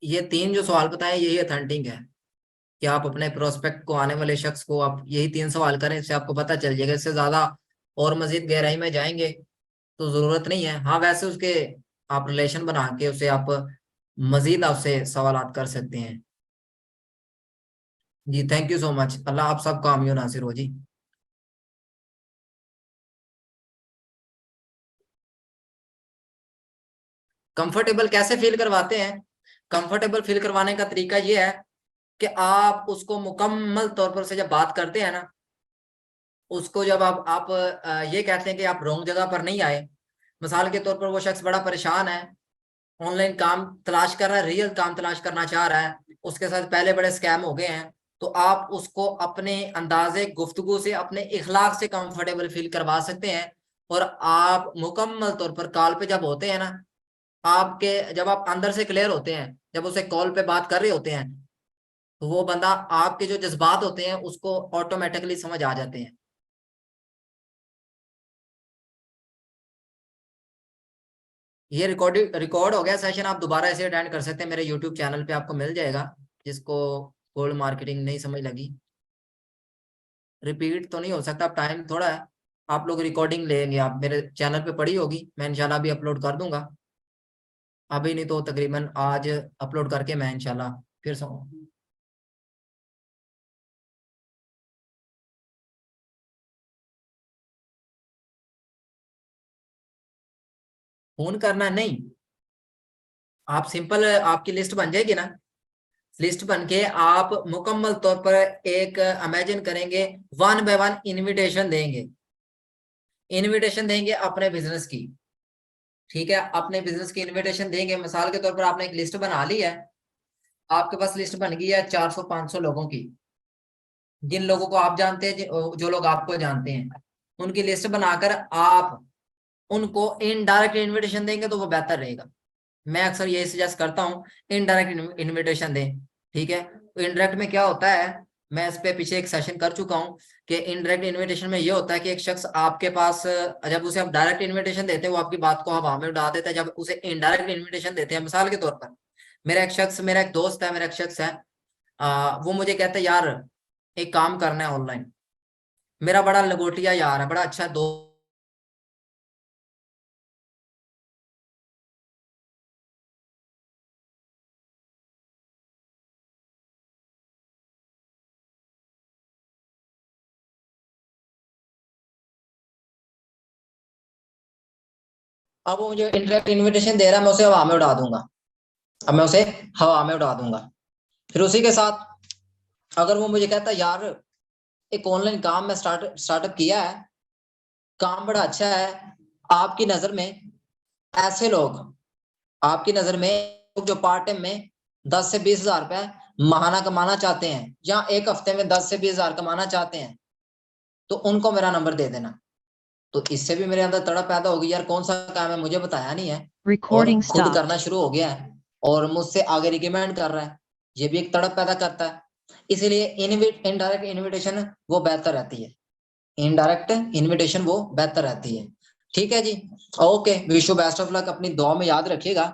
ये 3 जो सवाल बताए यही अथेंटिक है कि आप अपने प्रोस्पेक्ट को, आने वाले शख्स को आप यही 3 सवाल करें, इससे आपको पता चल जाएगा। इससे ज्यादा और मजीद गहराई में जाएंगे तो जरूरत नहीं है। हाँ, वैसे उसके आप रिलेशन बना के उसे आप मजीद आपसे सवालात कर सकते हैं। जी, थैंक यू सो मच। अल्लाह आप सबका आमीन नासिर हो जी। कंफर्टेबल कैसे फील करवाते हैं? कंफर्टेबल फील करवाने का तरीका ये है कि आप उसको मुकम्मल तौर पर से जब बात करते हैं ना, उसको जब आप ये कहते हैं कि आप रॉन्ग जगह पर नहीं आए। मिसाल के तौर पर वो शख्स बड़ा परेशान है, ऑनलाइन काम तलाश कर रहा है, रियल काम तलाश करना चाह रहा है, उसके साथ पहले बड़े स्कैम हो गए हैं, तो आप उसको अपने अंदाजे गुफ्तगू से, अपने इखलाक से कंफर्टेबल फील करवा सकते हैं। और आप मुकम्मल तौर पर कॉल पे जब होते हैं ना, आपके जब आप अंदर से क्लियर होते हैं, जब उसे कॉल पे बात कर रहे होते हैं, तो वो बंदा आपके जो जज्बात होते हैं उसको ऑटोमेटिकली समझ आ जाते हैं। ये रिकॉर्ड हो गया सेशन, आप दोबारा ऐसे अटेंड कर सकते हैं, मेरे यूट्यूब चैनल पे आपको मिल जाएगा। जिसको गोल्ड मार्केटिंग नहीं समझ लगी, रिपीट तो नहीं हो सकता, अब टाइम थोड़ा है। आप लोग रिकॉर्डिंग लेंगे, आप मेरे चैनल पे पड़ी होगी, मैं इंशाल्लाह अभी अपलोड कर दूंगा। अभी नहीं तो तकरीबन आज अपलोड करके मैं इंशाल्लाह फिर फोन करना नहीं, आप सिंपल आपकी लिस्ट बन जाएगी ना, लिस्ट बन के आप मुकम्मल तौर पर एक इमेजिन करेंगे, वन बाय वन इनविटेशन देंगे, इनविटेशन देंगे अपने बिजनेस की। ठीक है, अपने बिजनेस की इनविटेशन देंगे। मिसाल के तौर पर आपने एक लिस्ट बना ली है, आपके पास लिस्ट बन गई है 400-500 लोगों की, जिन लोगों को आप जानते हैं, जो लोग आपको जानते हैं, उनकी लिस्ट बनाकर आप उनको इनडायरेक्ट इनविटेशन देंगे तो वो बेहतर रहेगा। मैं अक्सर यही सजेस्ट करता हूँ, इनडायरेक्ट इनविटेशन दें। ठीक है, तो इनडायरेक्ट में क्या होता है, मैं इस पे पीछे एक सेशन कर चुका हूँ कि इनडायरेक्ट इनविटेशन में ये होता है कि एक शख्स आपके पास, जब उसे आप डायरेक्ट इनविटेशन देते हैं वो आपकी बात को हवा में उड़ा देता है। जब उसे इनडायरेक्ट इनविटेशन देते हैं, मिसाल के तौर पर मेरा एक दोस्त है, मेरा एक शख्स है, वो मुझे कहता है यार एक काम करना है ऑनलाइन, मेरा बड़ा लंगोटिया यार है, बड़ा अच्छा दोस्त। अब वो मुझे इंटरेक्ट इनविटेशन दे रहा है, मैं उसे हवा में उड़ा दूंगा। अब मैं उसे हवा में उड़ा दूंगा। फिर उसी के साथ अगर वो मुझे कहता है यार एक ऑनलाइन काम मैं स्टार्टअप किया है, काम बड़ा अच्छा है, आपकी नजर में ऐसे लोग, आपकी नजर में लोग जो पार्ट टाइम में 10 से 20 हजार रुपए महाना कमाना चाहते हैं, या एक हफ्ते में 10 से 20 हजार कमाना चाहते हैं, तो उनको मेरा नंबर दे देना। तो इससे भी मेरे अंदर तड़प पैदा होगी, यार कौन सा काम है मुझे बताया नहीं है, और Recording खुद stopped. करना शुरू हो गया है और मुझसे आगे रिकमेंड कर रहा है, ये भी एक तड़प पैदा करता है। इसीलिए इनडायरेक्ट इनविटेशन वो बेहतर रहती है, इनडायरेक्ट इनविटेशन वो बेहतर रहती है। ठीक है जी, okay, wish you best of luck, अपनी दुआ में याद रखिएगा।